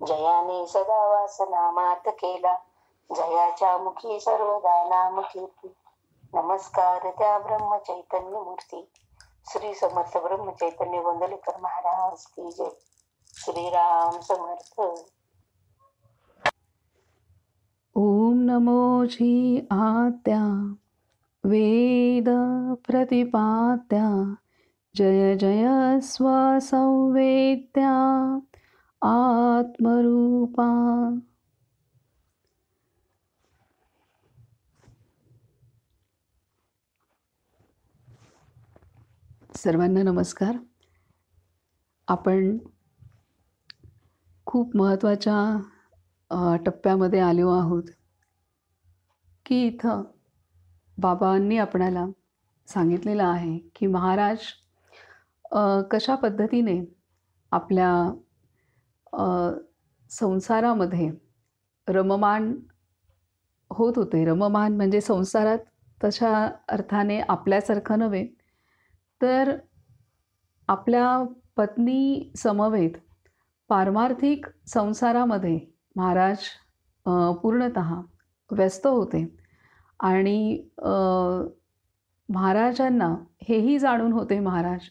जयाने सदा वासना मात केला, जयाच्या मुखी सर्वदा नाम कीर्ती. नमस्कार त्या ब्रह्म चैतन्य मूर्ती, श्री समर्थ ब्रह्म चैतन्य गोंदवलेकर महाराज की जय. श्रीराम समर्थ. ओम नमो जी आत्या वेद प्रतिपात्या, जय जय स्वसंवेद्या आत्मरूपा. सर्वांना नमस्कार. आपण खूप महत्त्वाच्या टप्प्यामध्ये आलो आहोत की इथं बाबांनी आपणाला सांगितलेलं आहे की महाराज कशा पद्धतीने आपल्या संसारामध्ये रममाण होत होते. रममाण म्हणजे संसारात तशा अर्थाने आपल्यासारखं नव्हे, तर आपल्या पत्नी समवेत पारमार्थिक संसारामध्ये महाराज पूर्णतः व्यस्त होते. आणि महाराजांना हेही जाणून होते महाराज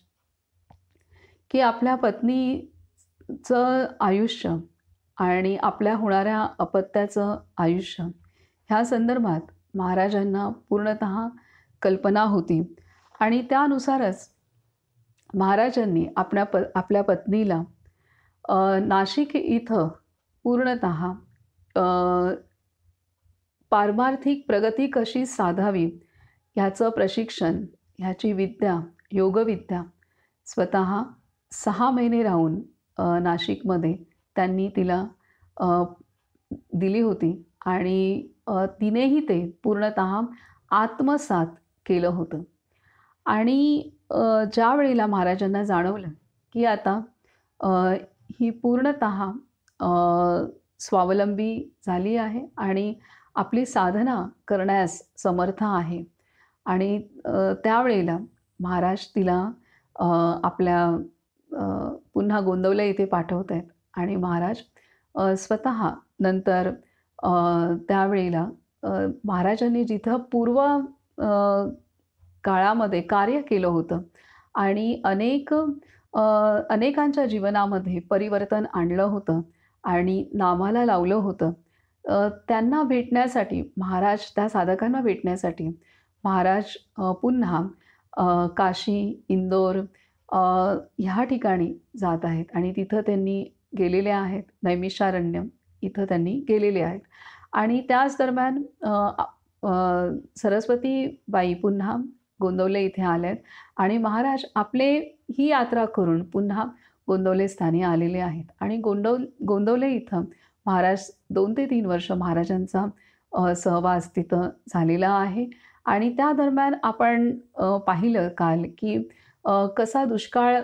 की आपल्या पत्नीचं आयुष्य आणि आपल्या होणाऱ्या अपत्याचं आयुष्य ह्या संदर्भात महाराजांना पूर्णतः कल्पना होती. आणि त्यानुसारच महाराजांनी आपल्या पत्नीला नाशिक इथं पूर्णतः पारमार्थिक प्रगती कशी साधावी ह्याचं प्रशिक्षण, ह्याची विद्या, योगविद्या स्वतः 6 महिने राहून नाशिकमध्ये त्यांनी तिला दिली होती. आणि तिनेही ते पूर्णतः आत्मसात केलं होतं. आणि ज्या वेळेला महाराजांना जाणवलं की आता ही पूर्णतः स्वावलंबी झाली आहे आणि आपली साधना करण्यास समर्थ आहे, आणि त्यावेळेला महाराज तिला आपल्या पुन्हा गोंदवले इथे पाठवत आहेत. आणि महाराज स्वतः नंतर त्यावेळेला महाराजांनी जिथं पूर्व काळामध्ये कार्य केलं होतं आणि अनेकांच्या जीवनामध्ये परिवर्तन आणलं होतं आणि नामाला लावलं होतं, त्यांना भेटण्यासाठी महाराज, त्या साधकांना भेटण्यासाठी महाराज पुन्हा काशी, इंदोर ह्या ठिकाणी जात आहेत. आणि तिथं त्यांनी गेलेले आहेत. नैमिषारण्य इथं त्यांनी गेलेले आहेत. आणि त्याच दरम्यान सरस्वतीबाई पुन्हा गोंदवले इथे आले आहेत. आणि महाराज आपले ही यात्रा करून पुन्हा गोंदवले स्थानी आलेले आहेत. आणि गोंदवले इथं महाराज 2 ते 3 वर्ष महाराजांचा सहवास तिथं झालेला आहे. आणि त्या दरम्यान आपण पाहिलं काल की कसा दुष्काळ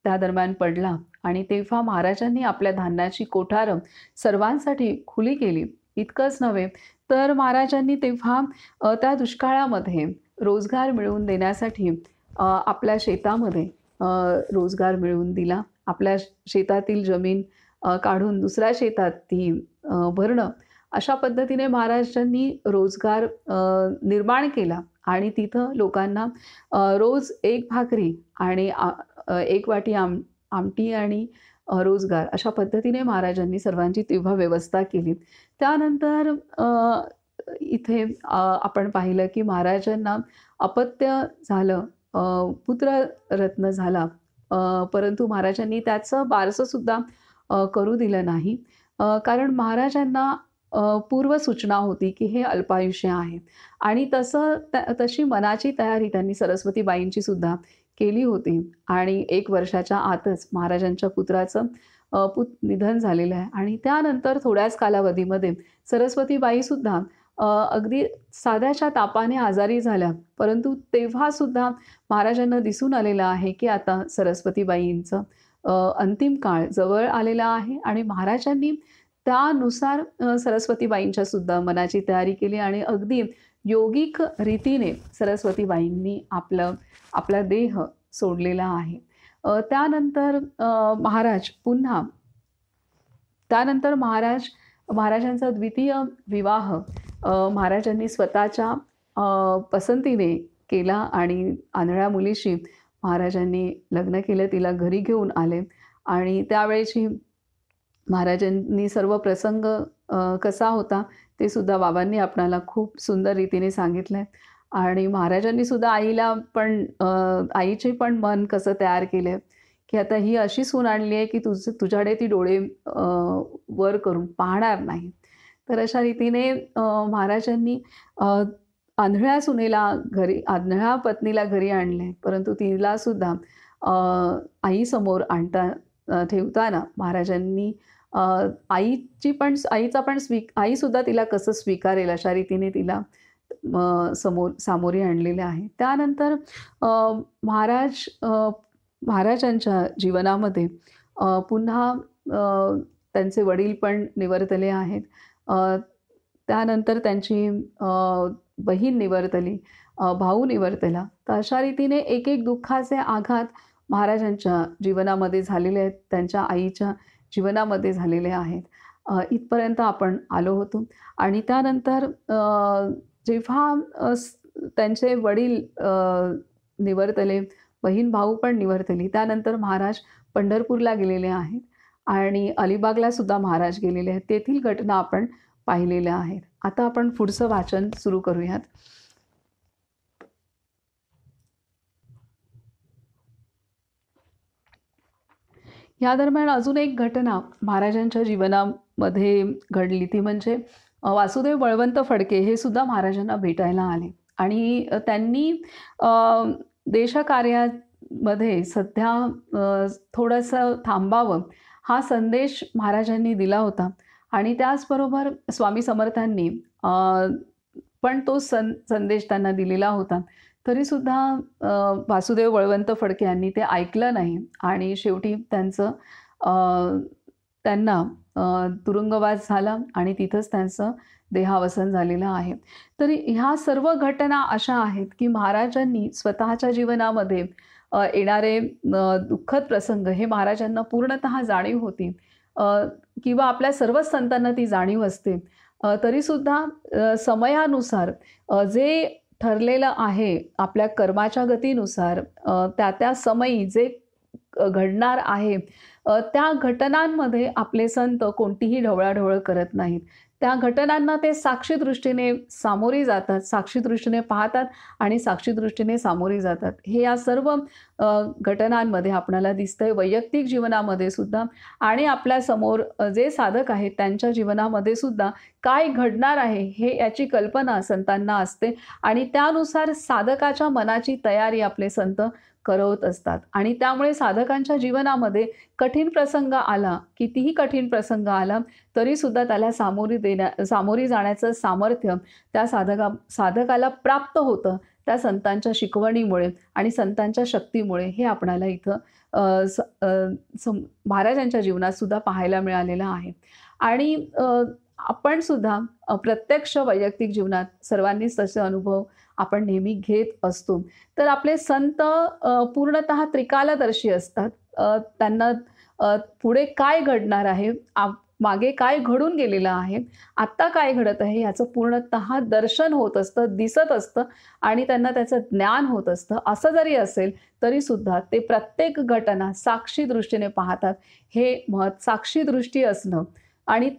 त्या दरम्यान पडला आणि तेव्हा महाराजांनी आपल्या धान्याची कोठारं सर्वांसाठी खुली केली. इतकंच नव्हे तर महाराजांनी तेव्हा त्या दुष्काळामध्ये रोजगार मिळवून देण्यासाठी आपल्या शेतामध्ये रोजगार मिळवून दिला. आपल्या शेतातील जमीन काढून दुसऱ्या शेतात ती भरणं, अशा पद्धतीने महाराजांनी रोजगार निर्माण केला. आणि तिथं लोकांना रोज 1 भाकरी आणि 1 वाटी आमटी आणि रोजगार, अशा पद्धतीने महाराजांनी सर्वांची तेव्हा व्यवस्था केली. त्यानंतर इथे आपण पाहिलं की महाराजांना अपत्य झालं, पुत्ररत्न झाला, परंतु महाराजांनी त्याचं बारसंसुद्धा करू दिलं नाही. कारण महाराजांना पूर्वसूचना होती की हे अल्पायुष्य आहे. आणि तशी मनाची तयारी त्यांनी सरस्वतीबाईंची सुद्धा केली होती. आणि 1 वर्षाच्या आतच महाराजांच्या पुत्राचं निधन झालेलं आहे. आणि त्यानंतर थोड्याच कालावधीमध्ये सरस्वतीबाईसुद्धा अगदी साध्याच्या तापाने आजारी झाल्या. परंतु तेव्हासुद्धा महाराजांना दिसून आलेलं आहे की आता सरस्वतीबाईंचं अंतिम काळ जवळ आलेला आहे. आणि महाराजांनी त्यानुसार सरस्वतीबाईंच्या सुद्धा मनाची तयारी केली. आणि अगदी योगिक रीतीने सरस्वतीबाईंनी आपला देह सोडलेला आहे. त्यानंतर महाराज पुन्हा त्यानंतर महाराजांचा द्वितीय विवाह महाराजांनी स्वतःच्या पसंतीने केला आणि आंधळ्या मुलीशी महाराजांनी लग्न केलं, तिला घरी घेऊन आले आणि त्यावेळेची महाराजांनी सर्व प्रसंग कसा होता ते सुद्धा बाबांनी आपणाला खूप सुंदर रीतीने सांगितलं आहे. आणि महाराजांनी सुद्धा आईचे पण मन कसं तयार केलं आहे की आता ही अशी सून आणली आहे की तुझ्याकडे ती डोळे वर करून पाहणार नाही. तर अशा रीतीने महाराजांनी आंधळ्या पत्नीला घरी आणले, परंतु तिला सुद्धा आईसमोर ठेवताना महाराजांनी आई सुद्धा तिला कसं स्वीकारेल अशा रीतीने तिला सामोरी आणलेले आहे. त्यानंतर महाराजांच्या जीवनामध्ये पुन्हा त्यांचे वडील पण निवर्तले आहेत. त्यानंतर त्यांची बहीण निवर्तली, भाऊ निवर्तला. तर अशा रीतीने एक एक दुःखाचे आघात महाराजांच्या जीवनामध्ये झालेले आहेत, त्यांच्या आईच्या जीवनामध्ये झालेले आहेत. इथपर्यंत आपण आलो होतो. आणि त्यानंतर जेव्हा त्यांचे वडील निवर्तले, बहीण भाऊ पण निवर्तली, त्यानंतर महाराज पंढरपूरला गेलेले आहेत आणि अलिबागला सुद्धा महाराज गेलेले आहेत. तेथील घटना आपण पाहिलेल्या आहेत. आता आपण पुढचं वाचन सुरू करूयात. या दरम्यान अजून एक घटना महाराजांच्या जीवनामध्ये घडली, ती म्हणजे वासुदेव बळवंत फडके हे सुद्धा महाराजांना भेटायला आले आणि त्यांनी देशकार्यामध्ये सध्या थोडंसं थांबावं हा संदेश महाराजांनी दिला होता. आणि त्याचबरोबर स्वामी समर्थांनी पण तो संदेश त्यांना दिलेला होता. तरीसुद्धा वासुदेव बळवंत फडके यांनी ते ऐकलं नाही आणि शेवटी त्यांना तुरुंगवास झाला आणि तिथंच त्यांचं देहावसन झालेलं आहे. तरी ह्या सर्व घटना अशा आहेत की महाराजांनी स्वतःच्या जीवनामध्ये येणारे दुःखद प्रसंग हे महाराजांना पूर्णतः जाणीव होती किंवा आपल्या सर्वच संतांना ती जाणीव असते. तरीसुद्धा समयानुसार जे ठरलेलं आहे आपल्या कर्माच्या गतीनुसार त्या समयी जे घडणार आहे त्या घटनांमध्ये आपले संत कोणतीही ढवळाढवळ करत नाहीत. त्या घटनांना ते साक्षी दृष्टीने सामोरी जातात, साक्षी दृष्टीने पाहतात आणि साक्षी दृष्टीने सामोरी जातात. हे या सर्व घटनांमध्ये आपल्याला दिसतंय, वैयक्तिक जीवनामध्ये सुद्धा आणि आपल्या समोर जे साधक आहेत त्यांच्या जीवनामध्ये सुद्धा काय घडणार आहे हे याची कल्पना संतांना असते आणि त्यानुसार साधकाच्या मनाची तयारी आपले संत करवत असतात. आणि त्यामुळे साधकांच्या जीवनामध्ये कठीण प्रसंग आला, कितीही कठीण प्रसंग आला तरीसुद्धा त्याला सामोरी जाण्याचं सामर्थ्य त्या साधकाला प्राप्त होतं त्या संतांच्या शिकवणीमुळे आणि संतांच्या शक्तीमुळे. हे आपणाला इथं महाराजांच्या जीवनात सुद्धा पाहायला मिळालेलं आहे. आणि आपण सुद्धा प्रत्यक्ष वैयक्तिक जीवनात सर्वांनीच तसे अनुभव आपण नेहमी घेत असतो. तर आपले संत पूर्णतः त्रिकालदर्शी असतात. त्यांना पुढे काय घडणार आहे, मागे काय घडून गेलेलं आहे, आत्ता काय घडत आहे याचं पूर्णतः दर्शन होत असतं, दिसत असतं आणि त्यांना त्याचं ज्ञान होत असतं. असं जरी असेल तरीसुद्धा ते प्रत्येक घटना साक्षी दृष्टीने पाहतात. हे साक्षी दृष्टी असणं आणि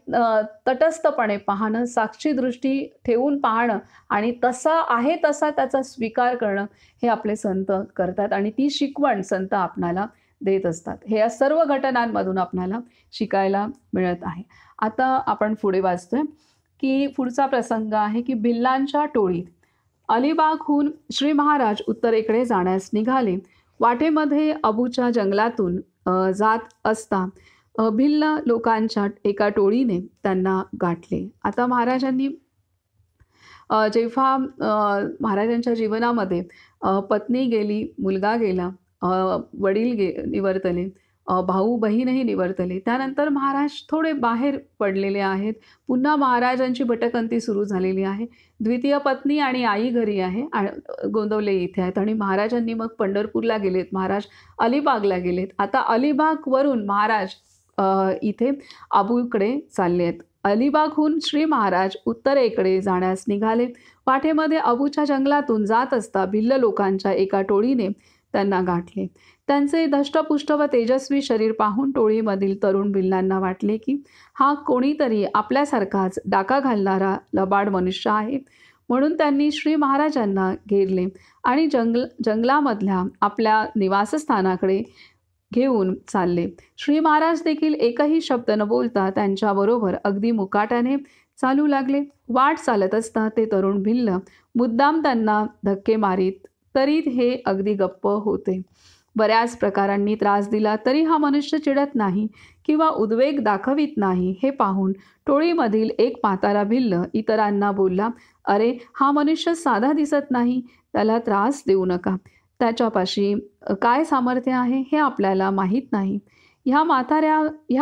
तटस्थपणे पाहणं, साक्षी दृष्टी ठेवून पाहणं आणि तसा आहे तसा त्याचा स्वीकार करणं हे आपले संत करतात आणि ती शिकवण संत आपणाला देत असतात. हे या सर्व घटनांमधून आपणाला शिकायला मिळत आहे. आता आपण पुढे वाचतोय की पुढचा प्रसंग आहे की भिल्लांच्या टोळीत अलिबागहून श्री महाराज उत्तरेकडे जाण्यास निघाले. वाटेमध्ये अबूच्या जंगलातून जात असता भिल्ल लोकांच्या एका टोळीने त्यांना गाठले. आता महाराजांनी जेव्हा महाराजांच्या जीवनामध्ये पत्नी गेली, मुलगा गेला, वडील निवर्तले, भाऊ बहीणही निवर्तले, त्यानंतर महाराज थोडे बाहेर पडलेले आहेत. पुन्हा महाराजांची भटकंती सुरू झालेली आहे. द्वितीय पत्नी आणि आई घरी आहे, गोंदवले इथे आहेत आणि महाराजांनी मग पंढरपूरला गेलेत, महाराज अलिबागला गेलेत. आता अलिबागवरून महाराज इथे आबूकडे चालले आहेत. अलिबागहून श्री महाराज उत्तरेकडे जाण्यास निघाले. वाटेमध्ये अबूच्या जंगलातून जात असता भिल्ल लोकांच्या एका टोळीने त्यांना गाठले. त्यांचे धष्टपुष्ट व तेजस्वी शरीर पाहून टोळीमधील तरुण भिल्लांना वाटले की हा कोणीतरी आपल्यासारखाच डाका घालणारा लबाड मनुष्य आहे. म्हणून त्यांनी श्री महाराजांना घेरले आणि जंगलामधल्या आपल्या निवासस्थानाकडे घेऊन चालले. श्री महाराज देखील एकही शब्द न बोलता त्यांच्याबरोबर अगदी मुकाट्याने चालू लागले. वाट चालत असता ते तरुण भिल्ल मुद्दाम त्यांना धक्के मारीत, तरी हे अगदी गप्प होते. बऱ्याच प्रकारांनी त्रास दिला तरी हा मनुष्य चिडत नाही किंवा उद्वेग दाखवित नाही. हे पाहून टोळीमधील एक म्हातारा भिल्ल इतरांना बोलला, अरे हा मनुष्य साधा दिसत नाही, त्याला त्रास देऊ नका. त्याच्यापाशी काय सामर्थ्य आहे हे आपल्याला माहीत नाही. ह्या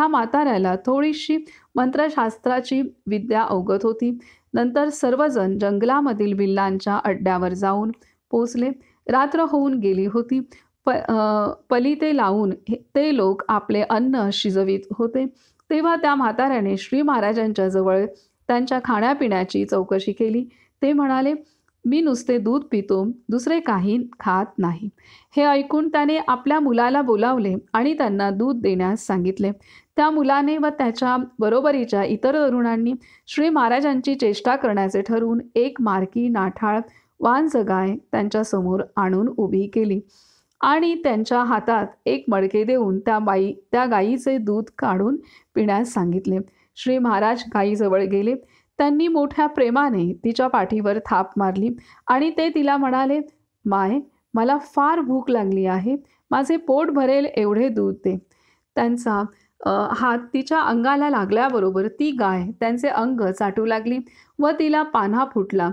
म्हाताऱ्याला थोडीशी मंत्रशास्त्राची विद्या अवगत होती. नंतर सर्वजण जंगलामधील भिल्लांच्या अड्ड्यावर जाऊन पोचले. रात्र होऊन गेली होती. पलिते लावून ते लोक आपले अन्न शिजवित होते. तेव्हा त्या म्हाताऱ्याने श्री महाराजांच्या जवळ त्यांच्या खाण्यापिण्याची चौकशी केली. ते म्हणाले, मी नुसते दूध पितो, दुसरे काही खात नाही. हे ऐकून त्याने आपल्या मुलाला बोलावले आणि त्यांना दूध देण्यास सांगितले. त्या मुलाने व त्याच्या बरोबरीच्या इतर तरुणांनी श्री महाराजांची चेष्टा करण्याचे ठरवून एक मारकी नाठाळ वांज गाय त्यांच्यासमोर आणून उभी केली आणि त्यांच्या हातात एक मडके देऊन त्या गायीचे दूध काढून पिण्यास सांगितले. श्री महाराज गायीजवळ गेले. त्यांनी मोठ्या प्रेमाने तिच्या पाठीवर थाप मारली आणि ते तिला म्हणाले, माय, मला फार भूक लागली आहे, माझे पोट भरेल एवढे दूध दे. त्यांचा हात तिच्या अंगाला लागल्याबरोबर ती गाय त्यांचे अंग चाटू लागली व तिला पान्हा फुटला.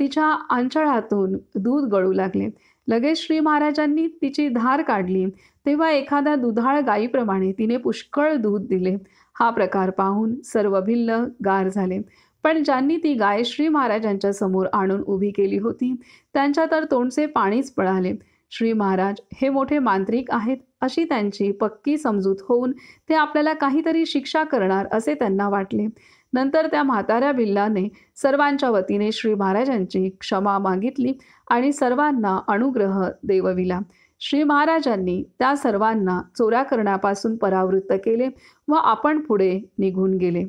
तिच्या आंचळातून दूध गळू लागले. लगेच श्री महाराजांनी तिची धार काढली. तेव्हा एखाद्या दुधाळ गायीप्रमाणे तिने पुष्कळ दूध दिले. हा प्रकार पाहून सर्व भिल्ल गार झाले. पण ज्यांनी ती गाय श्री महाराजांच्या समोर आणून उभी केली होती त्यांच्या तर तोंडचे पाणीच पळाले. श्री महाराज हे मोठे मांत्रिक आहेत अशी त्यांची पक्की समजूत होऊन ते आपल्याला काहीतरी शिक्षा करणार असे त्यांना वाटले. नंतर त्या म्हाताऱ्या भिल्लाने सर्वांच्या वतीने श्री महाराजांची क्षमा मागितली आणि सर्वांना अनुग्रह देवविला. श्री महाराजांनी त्या सर्वांना चोऱ्या करण्यापासून परावृत्त केले व आपण पुढे निघून गेले.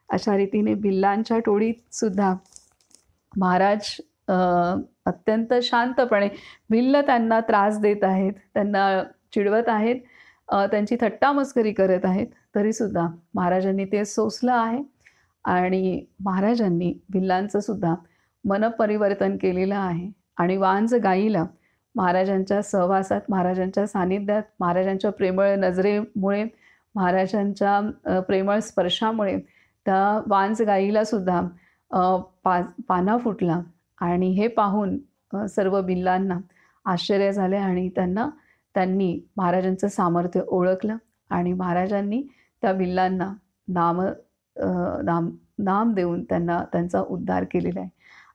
अशा रीतीने भिल्लांच्या टोळीत सुद्धा महाराज अत्यंत शांतपणे, भिल्ल त्यांना त्रास देत आहेत, त्यांना चिडवत आहेत, त्यांची थट्टामस्करी करत आहेत, तरीसुद्धा महाराजांनी ते सोसलं आहे आणि महाराजांनी भिल्लांचं सुद्धा मनपरिवर्तन केलेलं आहे. आणि वांज गाईला महाराजांच्या सहवासात, महाराजांच्या सानिध्यात, महाराजांच्या प्रेमळ नजरेमुळे, महाराजांच्या प्रेमळ स्पर्शामुळे त्या वांज गाईला सुद्धा पाना फुटला आणि हे पाहून सर्व भिल्लांना आश्चर्य झाले आणि त्यांनी महाराजांचं सामर्थ्य ओळखलं आणि महाराजांनी त्या भिल्लांना नाम देऊन त्यांचा उद्धार केलेला आहे.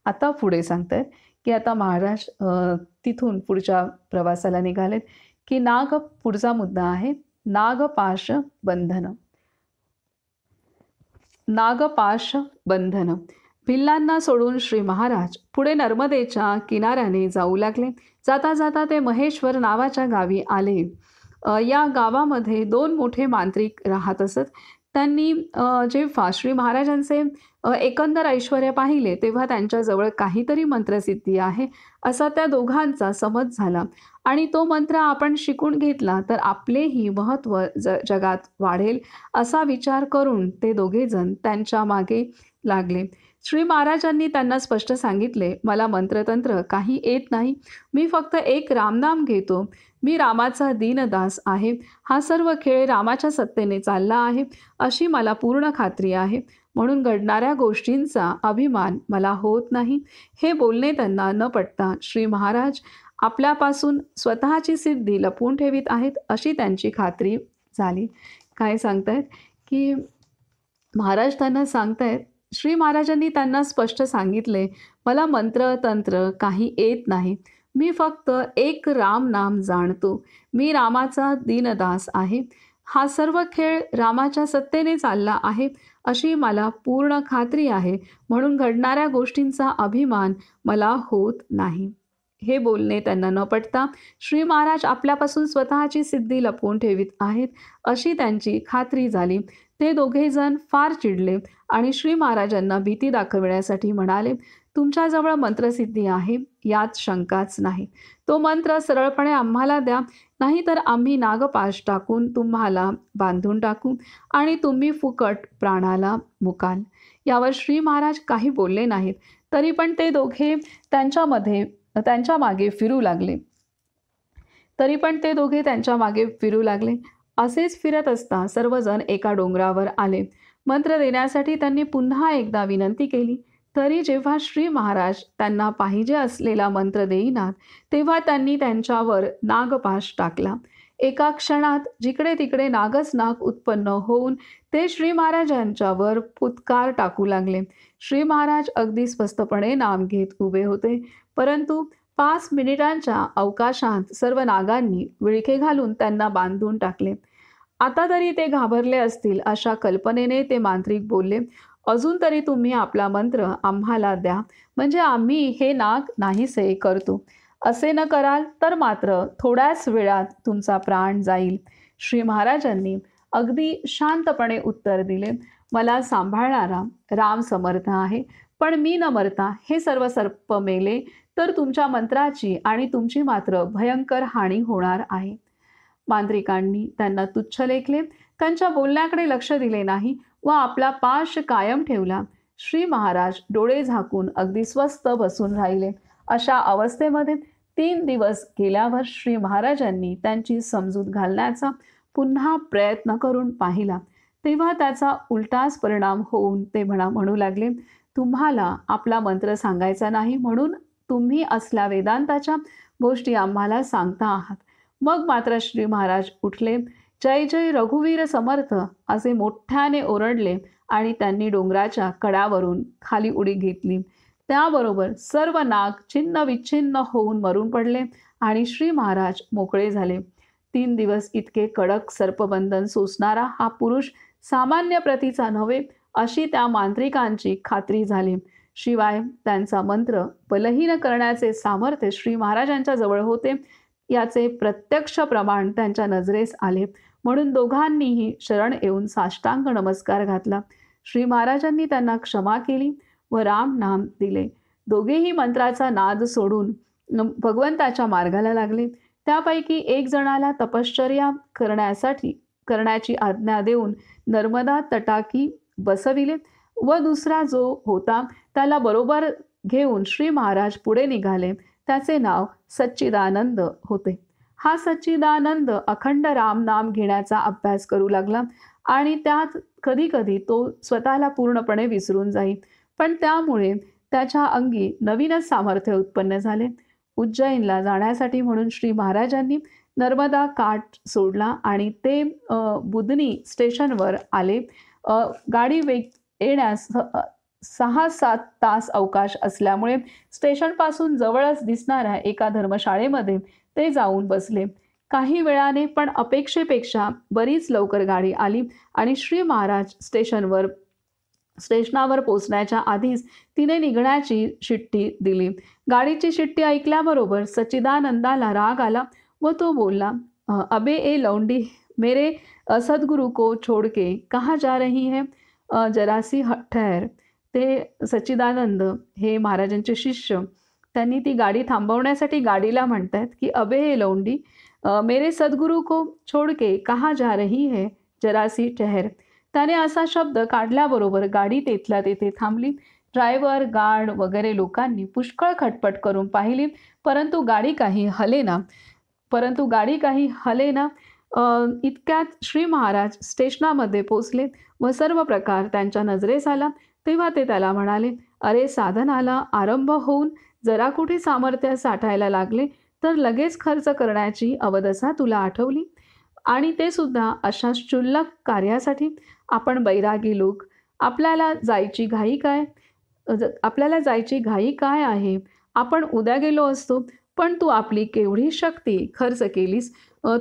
आता पुढे सांगतायत की आता महाराज तिथून पुढच्या प्रवासाला निघालेत की पुढचा मुद्दा आहे नागपाश बंधन. नागपाश बंधन. भिल्लांना सोडून श्री महाराज पुढे नर्मदेच्या किनाऱ्याने जाऊ लागले. जाता जाता ते महेश्वर नावाच्या गावी आले. या गावामध्ये 2 मोठे मांत्रिक राहत असत. त्यांनी जेव्हा श्री महाराजांचे एकंदर ऐश्वर्य पाहिले तेव्हा त्यांच्याजवळ काहीतरी मंत्रसिद्धी आहे असा त्या दोघांचा समज झाला आणि तो मंत्र आपण शिकून घेतला तर आपलेही महत्त्व जगात वाढेल असा विचार करून ते दोघेजण त्यांच्या मागे लागले. श्री महाराजांनी त्यांना स्पष्ट सांगितले, मला मंत्रतंत्र काही येत नाही, मी फक्त एक रामनाम घेतो. मी रामाचा दीनदास आहे. हा सर्व खेळ रामाच्या सत्तेने चालला आहे अशी मला पूर्ण खात्री आहे. म्हणून घडणाऱ्या गोष्टींचा अभिमान मला होत नाही. हे बोलणे त्यांना न पटता श्री महाराज आपल्यापासून स्वतःची सिद्धी लपवून ठेवीत आहेत अशी त्यांची खात्री झाली. काय सांगतायत की महाराज त्यांना सांगतायत, श्री महाराजांनी त्यांना स्पष्ट सांगितले, मला मंत्र तंत्र काही येत नाही. मी फक्त एक राम नाम जाणतो. मी रामाचा दीनदास आहे. हा सर्व खेळ रामाच्या सत्तेने चालला आहे अशी मला पूर्ण खात्री आहे, म्हणून घडणाऱ्या गोष्टींचा अभिमान मला होत नाही. हे बोलणे त्यांना न पटता श्री महाराज आपल्यापासून स्वतःची सिद्धी लपवून ठेवीत आहेत अशी त्यांची खात्री झाली. ते दोघेजण फार चिडले आणि श्री महाराजांना भीती दाखविण्यासाठी म्हणाले, तुमच्याजवळ मंत्रसिद्धी आहे, यात शंकाच नाही. तो मंत्र सरळपणे आम्हाला द्या, नाहीतर आम्ही नागपाश टाकून तुम्हाला बांधून टाकू आणि तुम्ही फुकट प्राणाला मुकाल. यावर श्री महाराज काही बोलले नाहीत. तरी पण ते दोघे त्यांच्या मागे फिरू लागले. असेच फिरत असता सर्वजण एका डोंगरावर आले. मंत्र देण्यासाठी त्यांनी पुन्हा एकदा विनंती केली. तरी जेव्हा श्री महाराज त्यांना पाहिजे असलेला मंत्र देईनात, तेव्हा त्यांनी त्यांच्यावर नागपाश टाकला. एका क्षणात जिकडे तिकडे नागच नाग उत्पन्न होऊन ते श्री महाराजांच्यावर फुत्कार टाकू लागले. श्री महाराज अगदी स्पष्टपणे नाम घेत उभे होते, परंतु 5 मिनिटांच्या अवकाशात सर्व नागांनी विळखे घालून त्यांना बांधून टाकले. आता तरी ते घाबरले असतील अशा कल्पनेने ते मांत्रिक बोलले, अजून तरी तुम्ही आपला मंत्र आम्हाला द्या, म्हणजे आम्ही हे नाग नाहीसे करतो. असे न कराल तर मात्र थोड्याच वेळात तुमचा प्राण जाईल. श्री महाराजांनी अगदी शांतपणे उत्तर दिले, मला सांभाळणारा राम समर्थ आहे, पण मी न मरता हे सर्व सर्प मेले तर तुमच्या मंत्राची आणि तुमची मात्र भयंकर हानी होणार आहे. मांत्रिकांनी त्यांना तुच्छ लेखले, त्यांच्या बोलण्याकडे लक्ष दिले नाही व आपला पाश कायम ठेवला. श्री महाराज डोळे झाकून अगदी स्वस्थ बसून राहिले. अशा अवस्थेमध्ये 3 दिवस गेल्यावर श्री महाराजांनी त्यांची समजूत घालण्याचा पुन्हा प्रयत्न करून पाहिला, तेव्हा त्याचा उलटाच परिणाम होऊन ते म्हणू लागले, तुम्हाला आपला मंत्र सांगायचा नाही म्हणून तुम्ही असल्या वेदांताच्या गोष्टी आम्हाला सांगता आहात. मग मात्र श्री महाराज उठले, जय जय रघुवीर समर्थ असे मोठ्याने ओरडले आणि त्यांनी डोंगराच्या कड्यावरून खाली उडी घेतली. त्याबरोबर सर्व नाग छिन्न विच्छिन्न होऊन मरून पडले आणि श्री महाराज मोकळे झाले. 3 दिवस इतके कडक सर्पबंधन सोसणारा हा पुरुष सामान्य प्रतीचा नव्हे अशी त्या मांत्रिकांची खात्री झाली. शिवाय त्यांचा मंत्र बलहीन करण्याचे सामर्थ्य श्री महाराजांच्या जवळ होते याचे प्रत्यक्ष प्रमाण त्यांच्या नजरेस आले. म्हणून दोघांनीही शरण येऊन साष्टांग नमस्कार घातला. श्री महाराजांनी त्यांना क्षमा केली व राम नाम दिले. दोघेही मंत्राचा नाद सोडून भगवंताच्या मार्गाला लागले. त्यापैकी एक जणाला तपश्चर्या करण्याची आज्ञा देऊन नर्मदा तटाकी बसविले व दुसरा जो होता त्याला बरोबर घेऊन श्री महाराज पुढे निघाले. त्याचे नाव सच्चिदानंद होते. हा सच्चिदानंद अखंड राम नाम घेण्याचा अभ्यास करू लागला आणि त्यात कधी कधी तो स्वतःला पूर्णपणे विसरून जाई, पण त्यामुळे त्याच्या अंगी नवीनच सामर्थ्य उत्पन्न झाले. उज्जैनला जाण्यासाठी म्हणून श्री महाराजांनी नर्मदा काठ सोडला आणि ते बुधनी स्टेशनवर आले. गाडी येण्यास 6-7 तास अवकाश असल्यामुळे स्टेशनपासून जवळच दिसणाऱ्या एका धर्मशाळेमध्ये ते जाऊन बसले. काही वेळाने पण अपेक्षेपेक्षा बरीच लवकर गाडी आली आणि श्री महाराज स्टेशनावर पोचण्याच्या आधीच तिने निघण्याची शिट्टी दिली. गाडीची शिट्टी ऐकल्याबरोबर सच्चिदानंदाला राग आला व तो बोलला, अबे ए लौंडी, मेरे सद्गुरु को छोड़ के कहाँ जा रही है, जरा सी ठहर. ते सच्चिदानंद हे महाराजांचे शिष्य, त्यांनी ती गाडी थांबवण्यासाठी गाडीला म्हणतात की अबे ए लौंडी, मेरे सद्गुरु को छोड़ के कहाँ जा रही है, जरा सी ठहर. त्याने असा शब्द काढल्याबरोबर गाडी तेथल्या तेथे थांबली. ड्रायव्हर, गार्ड वगैरे लोकांनी पुष्कळ खटपट करून पाहिली, परंतु गाडी काही हलेना. इतक्यात श्री महाराज स्टेशनामध्ये पोचले व सर्व प्रकार त्यांच्या नजरेस आला. तेव्हा ते त्याला म्हणाले, अरे साधनाला आरंभ होऊन जरा कुठे सामर्थ्य साठायला लागले तर लगेच खर्च करण्याची अवदसा तुला आठवली, आणि ते सुद्धा अशा क्षुल्लक कार्यासाठी. आपण बैरागी लोक, आपल्याला जायची घाई काय आहे? आपण उद्या गेलो असतो, पण तू आपली केवढी शक्ती खर्च केलीस.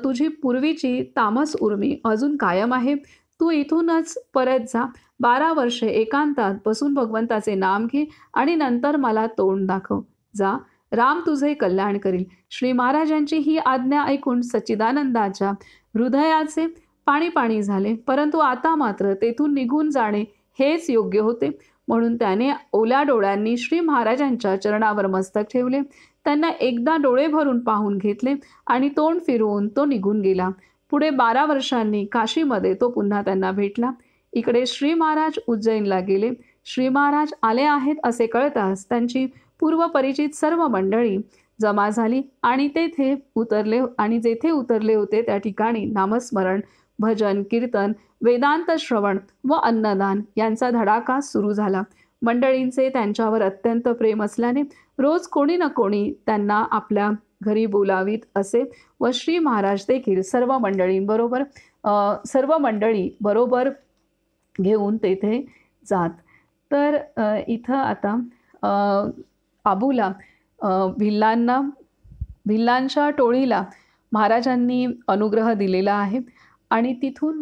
तुझी पूर्वीची तामस उर्मी अजून कायम आहे. तू इथूनच परत जा. 12 वर्षे एकांतात बसून भगवंताचे नाम घे आणि नंतर मला तोंड दाखव. जा, राम तुझे कल्याण करील. श्री महाराजांची ही आज्ञा ऐकून सच्चिदानंदाच्या हृदयाचे पाणी पाणी झाले. परंतु आता मात्र तेथून निघून जाणे हेच योग्य होते. म्हणून त्याने ओल्या डोळ्यांनी श्री महाराजांच्या चरणावर मस्तक ठेवले. त्यांना एकदा डोळे भरून पाहून घेतले आणि तोंड फिरवून तो निघून गेला. पुढे 12 वर्षांनी काशीमध्ये तो पुन्हा त्यांना भेटला. इकडे श्री महाराज उज्जैनला गेले. श्री महाराज आले आहेत असे कळताच त्यांची पूर्वपरिचित सर्व मंडळी जमा झाली आणि जेथे उतरले होते त्या ठिकाणी नामस्मरण, भजन, कीर्तन, वेदांत श्रवण व अन्नदान यांचा धडाका सुरू झाला. मंडळींचे त्यांच्यावर अत्यंत प्रेम असल्याने रोज कोणी ना कोणी त्यांना आपल्या घरी बोलावीत असे व श्री महाराज देखील सर्व मंडळी बरोबर घेऊन तेथे जात. तर इथं आता आबूला भिल्लांच्या टोळीला महाराजांनी अनुग्रह दिलेला आहे आणि तिथून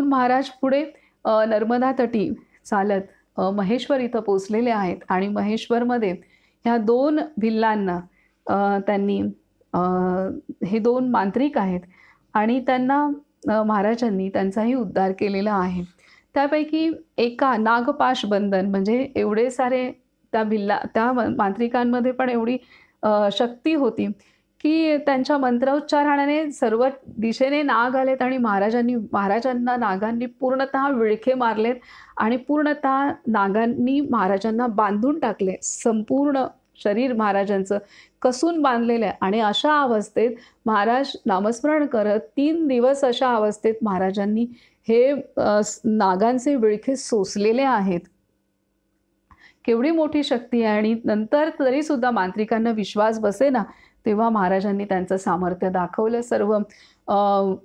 महाराज पुढे नर्मदा तटी चालत महेश्वर इथं पोचलेले आहेत आणि महेश्वरमध्ये ह्या 2 भिल्लांना त्यांनी हे 2 मांत्रिक आहेत आणि त्यांना महाराजांनी त्यांचाही उद्धार केलेला आहे. त्यापैकी एका नागपाश बंधन म्हणजे एवढे सारे त्या मांत्रिकांमध्ये पण एवढी शक्ती होती की त्यांच्या मंत्रोच्चाराने सर्व दिशेने नाग आलेत आणि महाराजांना नागांनी पूर्णतः विळखे मारलेत आणि पूर्णतः नागांनी महाराजांना बांधून टाकले. संपूर्ण शरीर महाराजांचं कसून बांधलेलं आहे आणि अशा अवस्थेत महाराज नामस्मरण करत 3 दिवस अशा अवस्थेत महाराजांनी हे नागांचे विळखे सोसलेले आहेत. केवढी मोठी शक्ती आहे. आणि नंतर तरीसुद्धा मांत्रिकांना विश्वास बसेना तेव्हा महाराजांनी त्यांचं सामर्थ्य दाखवलं. सर्व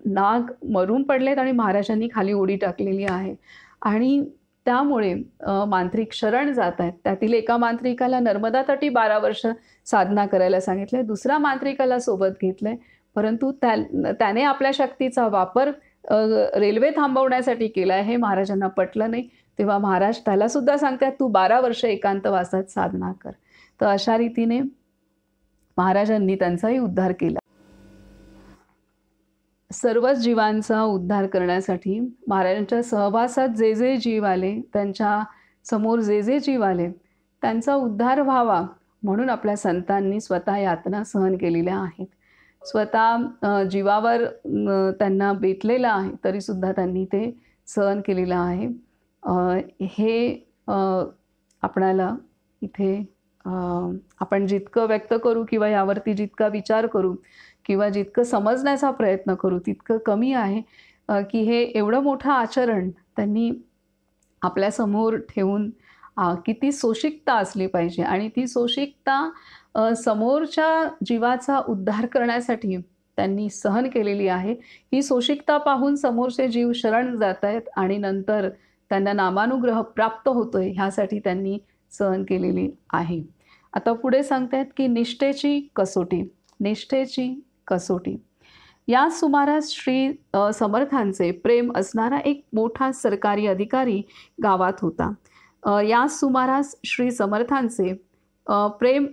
नाग मरून पडलेत आणि महाराजांनी खाली उडी टाकलेली आहे आणि त्यामुळे मांत्रिक शरण जात आहेत. त्यातील एका मांत्रिकाला नर्मदा तटी 12 वर्ष साधना करायला सांगितलंय. दुसऱ्या मांत्रिकाला सोबत घेतलंय. परंतु त्याने आपल्या शक्तीचा वापर रेल्वे थांबवण्यासाठी केला हे महाराजांना पटलं नाही. तेव्हा महाराज त्याला सुद्धा सांगतात तू 12 वर्ष एकांतवासात साधना कर. तर अशा रीतीने महाराजांनी त्यांचाही उद्धार केला. सर्वच जीवांचा उद्धार करण्यासाठी महाराजांच्या सहवासात जे जे जीव आले, त्यांच्या समोर जे जे जीव आले त्यांचा उद्धार व्हावा म्हणून आपल्या संतांनी स्वतः यातना सहन केलेल्या आहेत. स्वतः जीवावर त्यांना बेतलेलं आहे तरीसुद्धा त्यांनी ते सहन केलेलं आहे. हे आपणाला इथे आपण जितकं व्यक्त करू किंवा यावरती जितका विचार करू किंवा जितकं समजण्याचा प्रयत्न करू तितकं कमी आहे की हे एवढं मोठं आचरण त्यांनी आपल्यासमोर ठेवून किती सोशिकता असली पाहिजे आणि ती सोशिकता समोरच्या जीवाचा उद्धार करण्यासाठी त्यांनी सहन केलेली आहे. ही सोशिकता पाहून समोरचे जीव शरण जात आहेत आणि नंतर त्यांना नामानुग्रह प्राप्त होतोय ह्यासाठी त्यांनी सहन केलेली आहे. आता पुढे सांगतायत की निष्ठेची कसोटी. या सुमारास श्री समर्थांचे प्रेम असणारा एक मोठा सरकारी अधिकारी गावात होता. या सुमारास श्री समर्थांचे प्रेम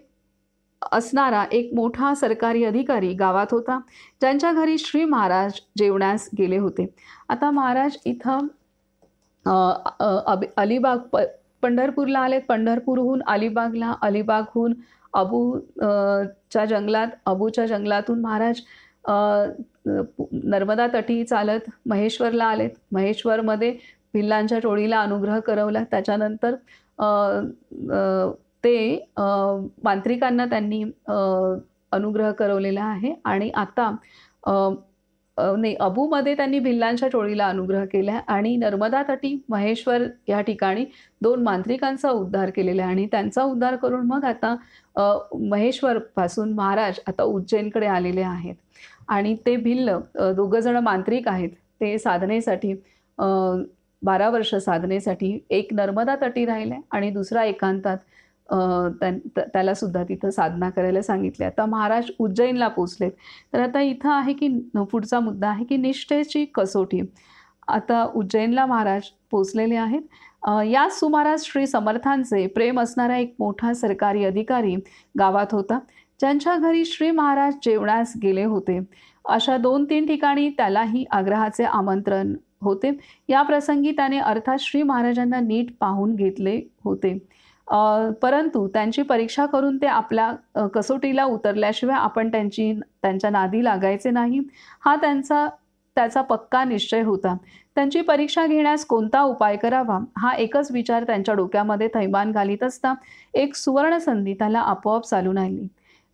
असणारा एक मोठा सरकारी अधिकारी गावात होता ज्यांच्या घरी श्री महाराज जेवण्यास गेले होते. आता महाराज इथं अलिबाग पंढरपूरला आलेत. पंढरपूरहून अलिबागला, अलिबागहून अबूच्या जंगलातून महाराज नर्मदा तटी चालत महेश्वरला आलेत. महेश्वरमध्ये भिल्लांच्या टोळीला अनुग्रह करवला. त्याच्यानंतर ते मांत्रिकांना त्यांनी अनुग्रह करवलेला आहे आणि आता अबूमध्ये त्यांनी भिल्लांच्या टोळीला अनुग्रह केला आणि नर्मदा तटी महेश्वर या ठिकाणी 2 मांत्रिकांचा उद्धार केलेला आहे आणि त्यांचा उद्धार करून मग आता महेश्वरपासून महाराज आता उज्जैनकडे आलेले आहेत आणि ते भिल्ल 2 जण मांत्रिक आहेत. ते साधनेसाठी 12 वर्ष साधनेसाठी एक नर्मदा तटी राहिले आणि दुसरा एकांतात त्याला सुद्धा तिथं साधना करायला सांगितले. आता महाराज उज्जैनला पोचलेत. तर आता इथं आहे की पुढचा मुद्दा आहे की निष्ठेची कसोटी. आता उज्जैनला महाराज पोचलेले आहेत. याच सुमारास श्री समर्थांचे प्रेम असणारा एक मोठा सरकारी अधिकारी गावात होता, ज्यांच्या घरी श्री महाराज जेवणास गेले होते. अशा 2-3 ठिकाणी त्यालाही आग्रहाचे आमंत्रण होते. या प्रसंगी त्याने अर्थात श्री महाराजांना नीट पाहून घेतले होते. परंतु त्यांची परीक्षा करून ते आपल्या कसोटीला उतरल्याशिवाय आपण त्यांच्या नादी लागायचे नाही, हा त्याचा पक्का निश्चय होता. त्यांची परीक्षा घेण्यास कोणता उपाय करावा हा एकच विचार त्यांच्या डोक्यामध्ये थैमान घालीत असता एक सुवर्ण संधी त्याला आपोआप चालून आली.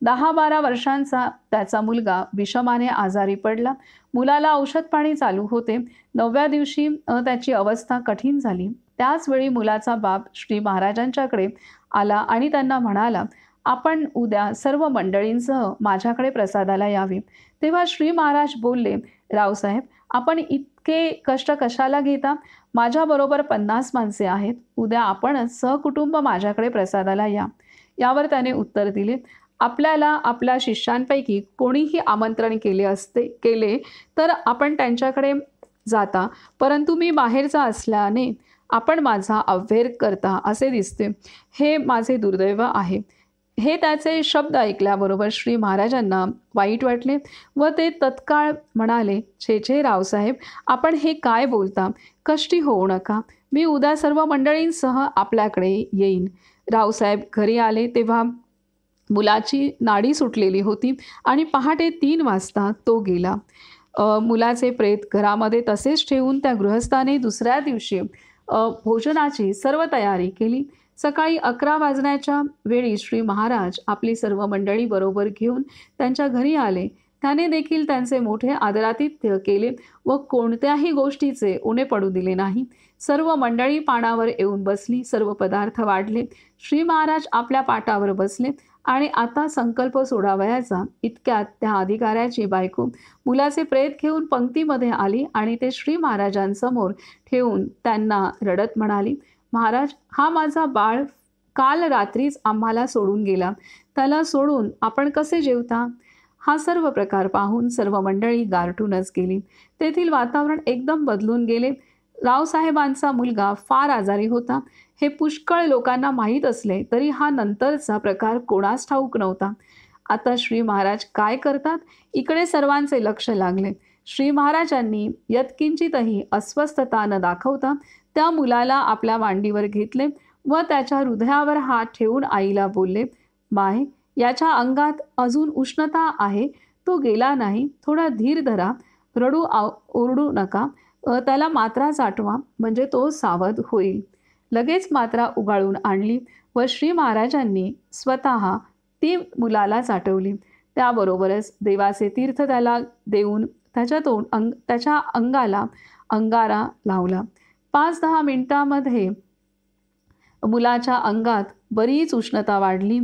10-12 वर्षांचा त्याचा मुलगा विषमाने आजारी पडला. मुलाला औषध पाणी चालू होते. 9व्या दिवशी त्याची अवस्था कठीण झाली. त्याच वेळी मुलाचा बाप श्री महाराजांच्याकडे आला आणि त्यांना म्हणाला, आपण उद्या सर्व मंडळींसह माझ्याकडे प्रसादाला यावे. तेव्हा श्री महाराज बोलले, रावसाहेब, आपण इतके कष्ट कशाला घेता? माझ्याबरोबर 50 माणसे आहेत. उद्या आपणच सहकुटुंब माझ्याकडे प्रसादाला या. यावर त्याने उत्तर दिले, आपल्याला आपल्या शिष्यांपैकी कोणीही आमंत्रण केले तर आपण त्यांच्याकडे जाता, परंतु मी बाहेरचा असल्याने आपण माझा अव्हेर करता असे दिसते. हे माझे दुर्दैव आहे. हे त्याचे शब्द ऐकल्याबरोबर श्री महाराजांना वाईट वाटले व ते तत्काळ म्हणाले, छे छे रावसाहेब, आपण हे काय बोलता? कष्टी होऊ नका. मी उद्या सर्व मंडळींसह आपल्याकडे येईन. रावसाहेब घरी आले तेव्हा मुलाची नाडी सुटलेली होती आणि पहाटे 3 वाजता तो गेला. मुलाचे प्रेत घरामध्ये तसेच ठेवून त्या गृहस्थाने दुसऱ्या दिवशी भोजनाची सर्व तयारी केली. सकाळी 11 वाजण्याच्या वेळी श्री महाराज आपली सर्व मंडळी बरोबर घेऊन त्यांच्या घरी आले. त्याने देखील त्यांचे मोठे आदरातिथ्य केले व कोणत्याही गोष्टीचे उणे पडू दिले नाही. सर्व मंडळी पानावर येऊन बसली. सर्व पदार्थ वाढले. श्री महाराज आपल्या पाटावर बसले आणि आता संकल्प सोडावयाचा. इतक्यात त्या अधिकाऱ्याची बायको मुलाचे प्रेत घेऊन पंक्तीमध्ये आली आणि ते श्री महाराजांसमोर ठेवून त्यांना रडत म्हणाली, महाराज, हा माझा बाळ काल रात्रीच आम्हाला सोडून गेला. त्याला सोडून आपण कसे जेवता? हा सर्व प्रकार पाहून सर्व मंडळी गारठूनच गेली. तेथील वातावरण एकदम बदलून गेले. रावसाहेबांचा मुलगा फार आजारी होता. हे पुष्कळ लोकांना माहीत असले तरी हा नंतरचा प्रकार कोणास ठाऊक नव्हता. आता श्री महाराज काय करतात इकडे सर्वांचे लक्ष लागले. श्री महाराजांनी यत्किंचितही अस्वस्थता न दाखवता त्या मुलाला आपल्या मांडीवर घेतले व त्याच्या हृदयावर हात ठेवून आईला बोलले, माय, याच्या अंगात अजून उष्णता आहे. तो गेला नाही. थोडा धीर धरा. ओरडू नका. त्याला मात्रा चाटवा म्हणजे तो सावध होईल. लगेच मात्रा उगाळून आणली व श्री महाराजांनी स्वतः ती मुलाला चाटवली. त्याबरोबरच देवाचे तीर्थ त्याला देऊन त्याच्या अंगाला अंगारा लावला. 5-10 मिनिटांमध्ये मुलाच्या अंगात बरीच उष्णता वाढली.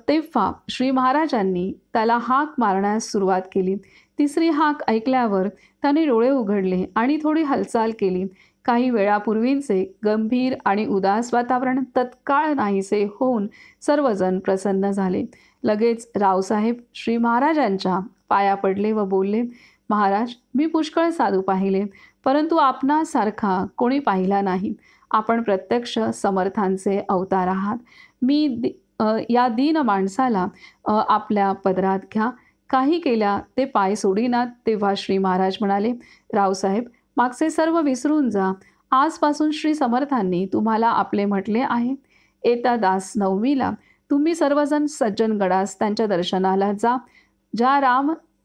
तेव्हा श्री महाराजांनी त्याला हाक मारण्यास सुरुवात केली. 3री हाक ऐकल्यावर त्याने डोळे उघडले आणि थोडी हालचाल केली. काही वेळापूर्वीचे गंभीर आणि उदास वातावरण तत्काळ नाहीसे होऊन सर्वजण प्रसन्न झाले. लगेच रावसाहेब श्री महाराजांच्या पाया पडले व बोलले, महाराज, मी पुष्कळ साधू पाहिले, परंतु आपणासारखा कोणी पाहिला नाही. आपण प्रत्यक्ष समर्थांचे अवतार आहात. या दीन माणसाला आपल्या पदरात घ्या. काही केल्या ते पाय सोडीनात. तेव्हा श्री महाराज म्हणाले, रावसाहेब, मागचे सर्व विसरून जा. आजपासून श्री समर्थांनी तुम्हाला आपले म्हटले आहे. येत्या दास नवमीला तुम्ही सर्वजण सज्जनगडास त्यांच्या दर्शनाला जा. ज्या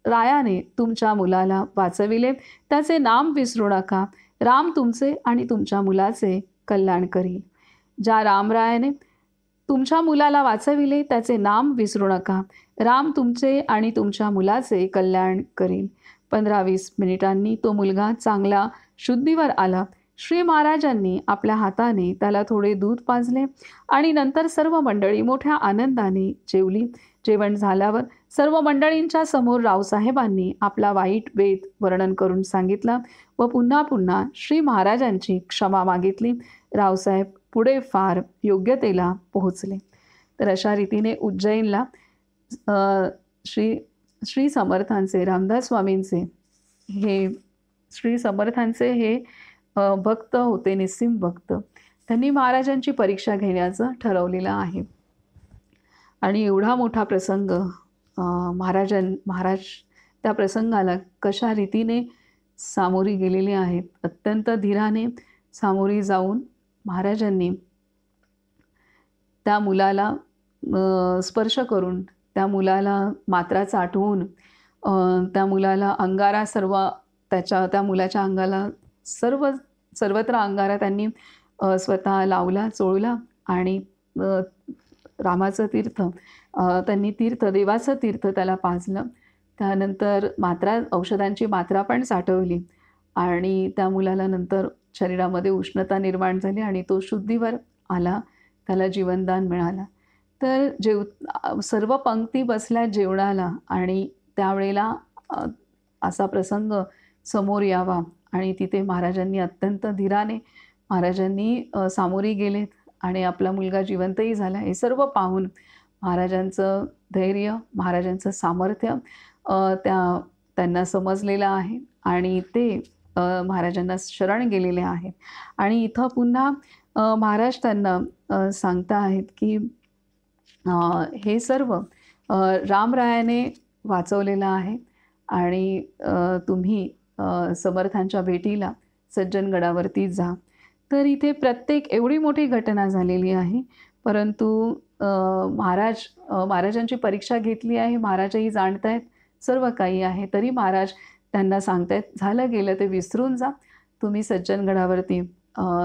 रायाने तुमच्या मुलाला वाचविले त्याचे नाम विसरू नका. राम तुमचे आणि तुमच्या मुलाचे कल्याण करील. ज्या रामरायाने तुमच्या मुलाला वाचविले त्याचे नाम विसरू नका. राम तुमचे आणि तुमच्या मुलाचे कल्याण करील. 15-20 मिनिटांनी तो मुलगा चांगला शुद्धीवर आला. श्री महाराजांनी आपल्या हाताने त्याला थोडे दूध पाजले आणि नंतर सर्व मंडळी मोठ्या आनंदाने जेवली. जेवण झाल्यावर सर्व मंडळींच्या समोर रावसाहेबांनी आपला वाईट बेत वर्णन करून सांगितला व पुन्हा पुन्हा श्री महाराजांची क्षमा मागितली. रावसाहेब पुढे फार योग्यतेला पोहोचले. तर अशा रीतीने उज्जैनला अ, श्री श्री समर्थांचे, रामदास स्वामींचे हे श्री समर्थांचे हे भक्त होते, निस्सिम भक्त. त्यांनी महाराजांची परीक्षा घेण्याचं ठरवलेलं आहे. आणि एवढा मोठा प्रसंग महाराज त्या प्रसंगाला कशा रीतीने सामोरी गेलेले आहेत. अत्यंत धीराने सामोरी जाऊन महाराजांनी त्या मुलाला स्पर्श करून, त्या मुलाला मात्रा चाटवून, त्या मुलाला अंगारा त्या मुलाच्या अंगाला सर्वत्र अंगारा त्यांनी स्वतः लावला, चोळला आणि रामाचं तीर्थ त्यांनी देवाचं तीर्थ त्याला पाजलं. त्यानंतर औषधांची मात्रा पण साठवली आणि त्या मुलाला नंतर शरीरामध्ये उष्णता निर्माण झाली आणि तो शुद्धीवर आला, त्याला जीवनदान मिळालं. तर सर्व पंक्ती बसल्या जेवणाला आणि त्यावेळेला असा प्रसंग समोर यावा आणि तिथे महाराजांनी अत्यंत धीराने सामोरी गेलेत आणि आपला मुलगा जिवंतही झाला. हे सर्व पाहून महाराजांचं धैर्य, महाराजांचं सामर्थ्य त्यांना समजलेलं आहे आणि ते महाराजांना शरण गेलेले आहेत. आणि इथं पुन्हा महाराज त्यांना सांगता आहेत की हे सर्व रामरायाने वाचवलेलं आहे आणि तुम्ही समर्थांच्या भेटीला सज्जनगडावरती जा. तर इथे एवढी मोठी घटना झालेली आहे, परंतु महाराजांची परीक्षा घेतली आहे. महाराजही जाणत आहेत सर्व काही आहे, तरी महाराज त्यांना सांगतायत, झालं गेलं ते विसरून जा, तुम्ही सज्जनगडावरती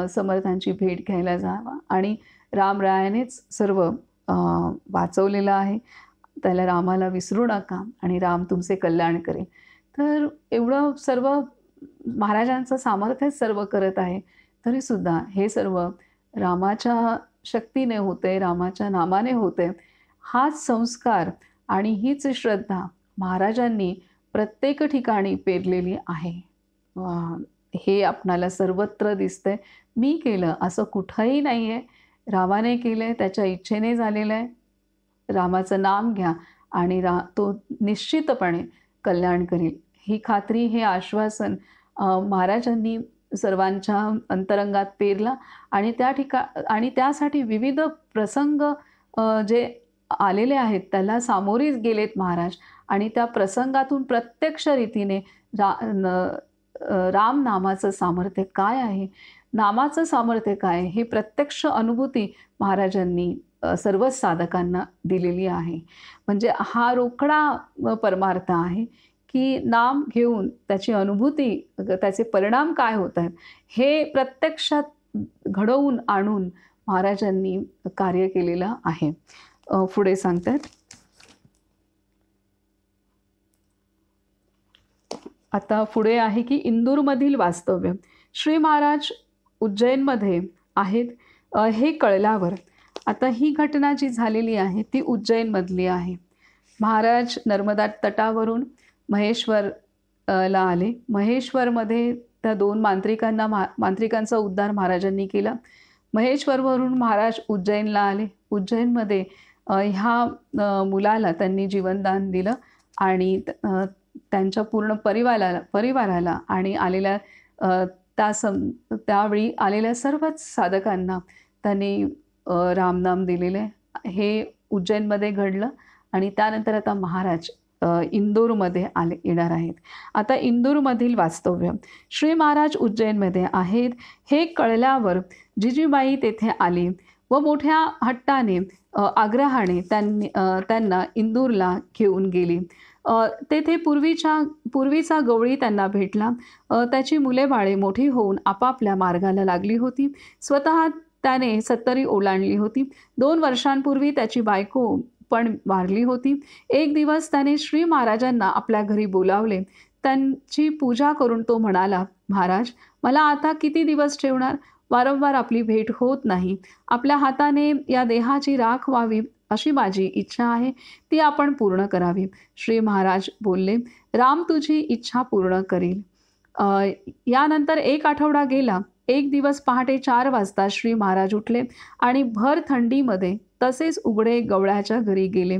समर्थांची भेट घ्यायला जावा आणि रामरायानेच सर्व वाचवलेलं आहे. त्याला रामाला विसरू नका आणि राम तुमचे कल्याण करेल. तर एवढं सर्व महाराजांचं सामर्थ्यच सर्व करत आहे, तरीसुद्धा हे सर्व रामाच्या शक्तीने होते, रामाच्या नामाने होते. हाच संस्कार आणि हीच श्रद्धा महाराजांनी प्रत्येक ठिकाणी पेरलेली आहे. हे आपणाला सर्वत्र दिसतंय. मी केलं असं कुठंही नाही आहे. रामाने केलं आहे, त्याच्या इच्छेने झालेलं आहे. रामाचं नाम घ्या आणि तो निश्चितपणे कल्याण करेल. ही खात्री, हे आश्वासन महाराजांनी सर्वांच्या अंतरंगात पेरला आणि त्यासाठी विविध प्रसंग जे आलेले आहेत त्याला सामोरीच गेलेत महाराज आणि त्या प्रसंगातून प्रत्यक्ष रीतीने राम नामाचं सामर्थ्य काय आहे, नामाचं सामर्थ्य काय, हे प्रत्यक्ष अनुभूती महाराजांनी सर्वच साधकांना दिलेली आहे. म्हणजे हा रोकडा परमार्थ आहे की नाम घेऊन त्याची अनुभूती, त्याचे परिणाम काय होत आहेत हे प्रत्यक्षात घडवून आणून महाराजांनी कार्य केलेलं आहे. पुढे सांगतात, आता पुढे आहे की इंदूरमधील वास्तव्य. श्री महाराज उज्जैनमध्ये आहेत हे कळल्यावर, आता ही घटना जी झालेली आहे ती उज्जैनमधली आहे. महाराज नर्मदा तटावरून महेश्वरला आले. महेश्वरमध्ये त्या 2 मांत्रिकांचा उद्धार महाराजांनी केला. महेश्वरवरून महाराज उज्जैनला आले. उज्जैनमध्ये ह्या मुलाला त्यांनी जीवनदान दिलं आणि त्यांच्या पूर्ण परिवाराला आणि आलेल्या त्यावेळी आलेल्या सर्वच साधकांना त्यांनी रामनाम दिलेले. हे उज्जैनमध्ये घडलं आणि त्यानंतर आता महाराज इंदोरमध्ये येणार आहेत. आता इंदूरमधील वास्तव्य. श्री महाराज उज्जैनमध्ये आहेत हे कळल्यावर जिजीबाई तेथे आली व मोठ्या हट्टाने आग्रहाने त्यांना इंदूरला घेऊन गेली. तेथे पूर्वीचा गवळी त्यांना भेटला. त्याची मुले बाळे मोठी होऊन आपापल्या मार्गाला लागली होती. स्वतः त्याने 70 ओलांडली होती. 2 वर्षांपूर्वी त्याची बायको पण वारली होती. एक दिवस त्याने श्री महाराजांना आपल्या घरी बोलावले. त्यांची पूजा करून तो म्हणाला, महाराज, मला आता किती दिवस ठेवणार? वारंवार आपली भेट होत नाही. आपल्या हाताने या देहाची राख व्हावी अशी माझी इच्छा आहे, ती आपण पूर्ण करावी. श्री महाराज बोलले, राम तुझी इच्छा पूर्ण करील. यानंतर 1 आठवडा गेला. एक दिवस पहाटे 4 वाजता श्री महाराज उठले आणि भर थंडीमध्ये तसेच उघडे गवळ्याच्या घरी गेले.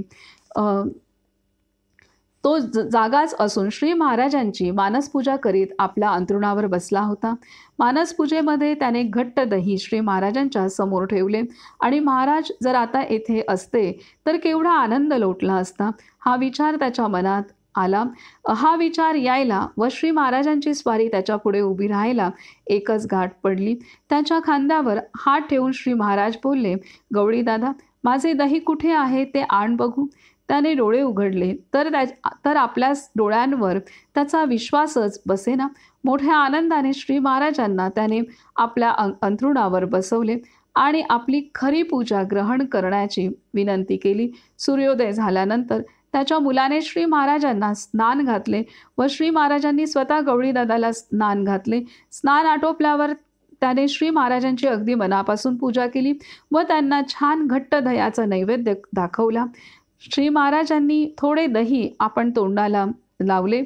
तो जागाच असून श्री महाराजांची मानसपूजा करीत आपल्या अंथरुणावर बसला होता. मानसपूजेमध्ये त्याने घट्ट दही श्री महाराजांच्या समोर ठेवले आणि महाराज जर आता येथे असते तर केवढा आनंद लोटला असता हा विचार त्याच्या मनात आला. हा विचार यायला व श्री महाराजांची स्वारी त्याच्या पुढे उभी राहायला एकच गाठ पडली. त्याच्या खांद्यावर हात ठेवून श्री महाराज बोलले, गवळी दादा, माझे दही कुठे आहे ते आण बघू. त्याने डोळे उघडले तर आपल्या डोळ्यांवर त्याचा विश्वासच बसेना. मोठ्या आनंदाने श्री महाराजांना त्याने आपल्या अंथरुणावर बसवले आणि आपली खरी पूजा ग्रहण करण्याची विनंती केली. सूर्योदय झाल्यानंतर त्याच्या मुलाने श्री महाराजांना स्नान घातले व श्री महाराजांनी स्वतः गवळीदादाला स्नान घातले. स्नान आटोपल्यावर त्याने श्री महाराजांची अगदी मनापासून पूजा केली व त्यांना छान घट्ट दह्याचा नैवेद्य दाखवला. श्री महाराजांनी थोडे दही आपण तोंडाला लावले,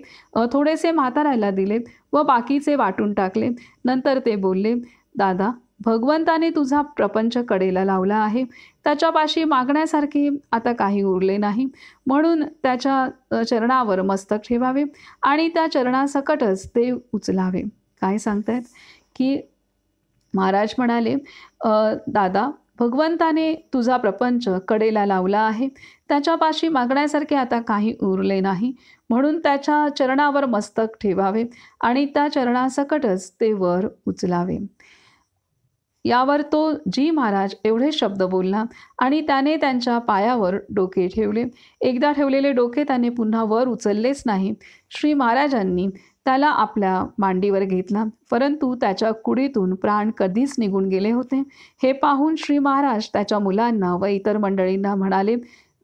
थोडेसे म्हाताऱ्याला दिले व बाकीचे वाटून टाकले. नंतर ते बोलले, दादा, भगवंताने तुझा प्रपंच कडेला लावला आहे. त्याच्यापाशी मागण्यासारखे आता काही उरले नाही, म्हणून त्याच्या चरणावर मस्तक ठेवावे आणि त्या चरणासकटच ते उचलावे. काय सांगतायत की महाराज म्हणाले, दादा, भगवंताने तुझा प्रपंच कडेला लावला आहे. त्याच्यापाशी मागण्यासारखे आता काही उरले नाही, म्हणून त्याच्या चरणावर मस्तक ठेवावे आणि त्या चरणासकटच ते वर उचलावे. यावर तो जी महाराज एवढे शब्द बोलला आणि त्याने त्यांच्या पायावर डोके ठेवले. एकदा ठेवलेले डोके त्याने पुन्हा वर उचललेच नाही. श्री महाराजांनी त्याला आपल्या मांडीवर घेतला, परंतु त्याच्या कुडीतून प्राण कधीच निघून गेले होते. हे पाहून श्री महाराज त्याच्या मुलांना व इतर मंडळींना म्हणाले,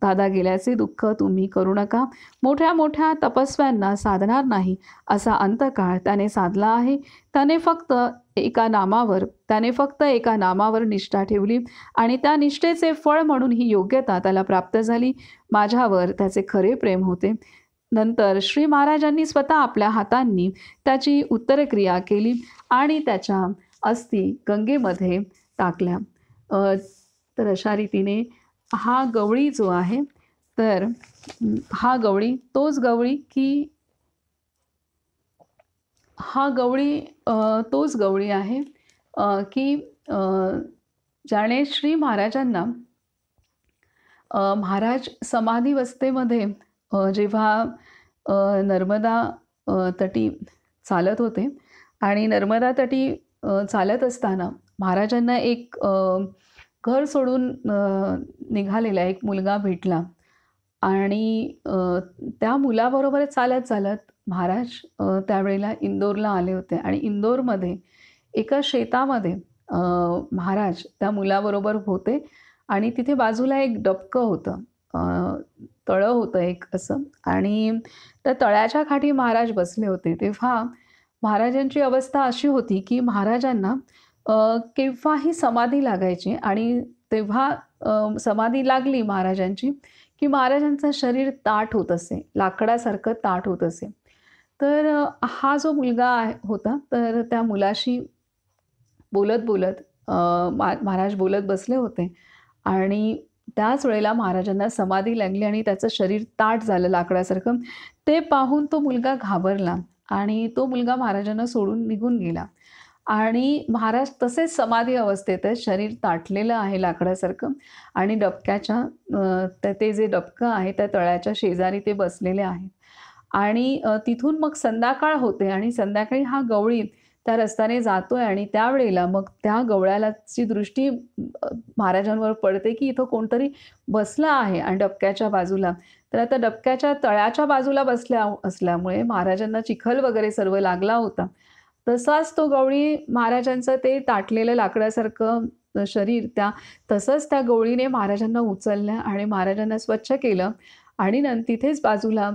दादा गेल्याचे दुःख तुम्ही करू नका. मोठ्या मोठ्या तपस्व्यांना साधणार नाही असा अंतकाळ त्याने साधला आहे. त्याने फक्त एका नामावर निष्ठा ठेवली आणि त्या निष्ठेचे फळ म्हणून ही योग्यता त्याला प्राप्त झाली. माझ्यावर त्याचे खरे प्रेम होते. नंतर श्री महाराजांनी स्वतः आपल्या हातांनी त्याची उत्तरक्रिया केली आणि त्याच्या अस्थी गंगेमध्ये टाकल्या. तर अशा रीतीने हा गवळी जो आहे, तर हा गवळी तोच गवळी आहे की ज्याने श्री महाराजांना महाराज समाधीवस्थेमध्ये जेव्हा नर्मदा तटी चालत होते आणि नर्मदा तटी चालत असताना महाराजांना एक घर सोडून निघालेला एक मुलगा भेटला आणि त्या मुलाबरोबर चालत चालत महाराज त्यावेळेला इंदोरला आले होते आणि इंदोरमध्ये एका शेतामध्ये महाराज त्या मुलाबरोबर होते आणि तिथे बाजूला एक डबकं होतं, तळं होतं एक असं, आणि त्या तळ्याच्या काठी महाराज बसले होते. तेव्हा महाराजांची अवस्था अशी होती की महाराजांना केव्हाही समाधी लागायची आणि तेव्हा समाधी लागली महाराजांची की महाराजांचं शरीर ताठ होत असे, लाकडासारखं ताठ होत असे. तर हा जो मुलगा होता, तर त्या मुलाशी बोलत बोलत महाराज बोलत बसले होते आणि त्याच वेळेला महाराजांना समाधी लागली आणि त्याचं शरीर ताठ झालं लाकडासारखं. ते पाहून तो मुलगा घाबरला आणि तो मुलगा महाराजांना सोडून निघून गेला आणि महाराज तसेच समाधी अवस्थेत आहे, शरीर ताठलेलं आहे लाकडासारखं आणि डबक्याच्या ते जे डबकं आहे त्या तळ्याच्या शेजारी ते बसलेले आहेत. आणि तिथून मग संध्याकाळ होते आणि संध्याकाळी हा गवळी त्या रस्त्याने जातोय आणि त्यावेळेला मग त्या गवळ्यालाची दृष्टी महाराजांवर पडते की इथं कोणतरी बसला आहे आणि डबक्याच्या बाजूला. तर आता डबक्याच्या तळ्याच्या बाजूला असल्यामुळे महाराजांना चिखल वगैरे सर्व लागला होता. तसाच तो गवळी महाराजांचं ते ताटलेलं लाकडासारखं शरीर तसंच त्या गवळीने महाराजांना उचललं आणि महाराजांना स्वच्छ केलं आणि तिथेच बाजूला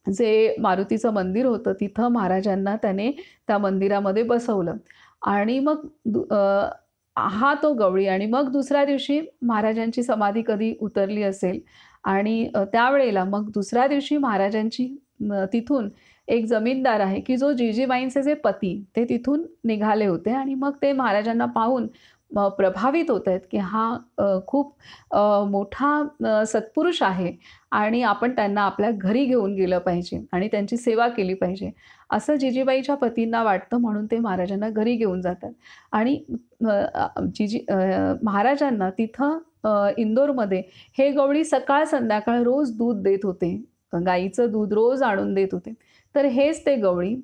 जे मारुतीचं मंदिर होतं तिथं महाराजांना त्याने त्या मंदिरामध्ये बसवलं आणि मग हा तो गवळी. आणि मग दुसऱ्या दिवशी महाराजांची समाधी कधी उतरली असेल आणि त्यावेळेला मग दुसऱ्या दिवशी महाराजांची तिथून एक जमीनदार आहे की जो जीजीबाईंचे जे पती ते तिथून निघाले होते आणि मग ते महाराजांना पाहून प्रभावित होत आहेत की हा खूप मोठा सत्पुरुष आहे आणि आपण त्यांना आपल्या घरी घेऊन गेलं पाहिजे आणि त्यांची सेवा केली पाहिजे, असं जिजीबाईच्या पतींना वाटतं. म्हणून ते महाराजांना घरी घेऊन जातात आणि महाराजांना तिथं इंदोरमध्ये हे गवळी सकाळ संध्याकाळ रोज दूध देत होते. गाईचं दूध रोज आणून देत होते. तर हेच ते गवळी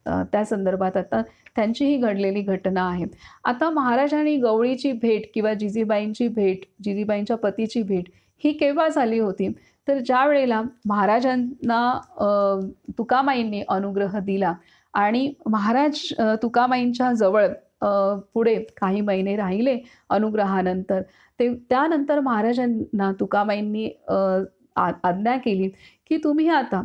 त्या संदर्भात आता त्यांची ही घडलेली घटना आहे. आता महाराज आणि गवळीची भेट किंवा जिजीबाईंची भेट, जिजीबाईंच्या पतीची भेट ही केव्हा झाली होती? तर ज्या वेळेला महाराजांना तुकामाईंनी अनुग्रह दिला आणि महाराज तुकामाईंच्या जवळ पुढे काही महिने राहिले अनुग्रहानंतर. त्यानंतर महाराजांना तुकामाईंनी आज्ञा केली की तुम्ही आता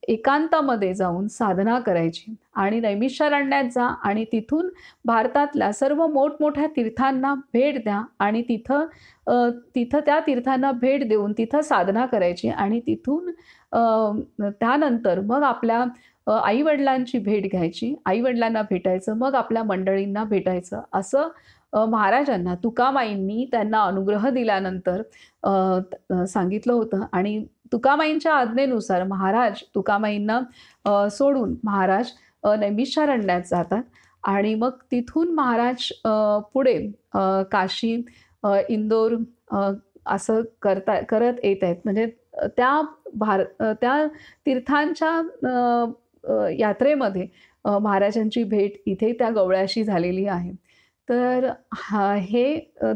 एकांतामध्ये जाऊन साधना करायची आणि नैमिषारण्यात जा आणि तिथून भारतातल्या सर्व मोठमोठ्या तीर्थांना भेट द्या आणि तिथं त्या तीर्थांना भेट देऊन तिथं साधना करायची आणि तिथून त्यानंतर मग आपल्या आईवडिलांची भेट घ्यायची, आईवडिलांना भेटायचं, मग आपल्या मंडळींना भेटायचं, असं महाराजांना तुकामाईंनी त्यांना अनुग्रह दिल्यानंतर सांगितलं होतं. आणि तुकामाईंच्या आज्ञेनुसार महाराज तुकामाईंना सोडून महाराज नैमिषारण्यात जातात आणि मग तिथून महाराज पुढे काशी, इंदोर असं करत येत आहेत. म्हणजे त्या तीर्थांच्या यात्रेमध्ये महाराजांची भेट इथे त्या गवळ्याशी झालेली आहे. तर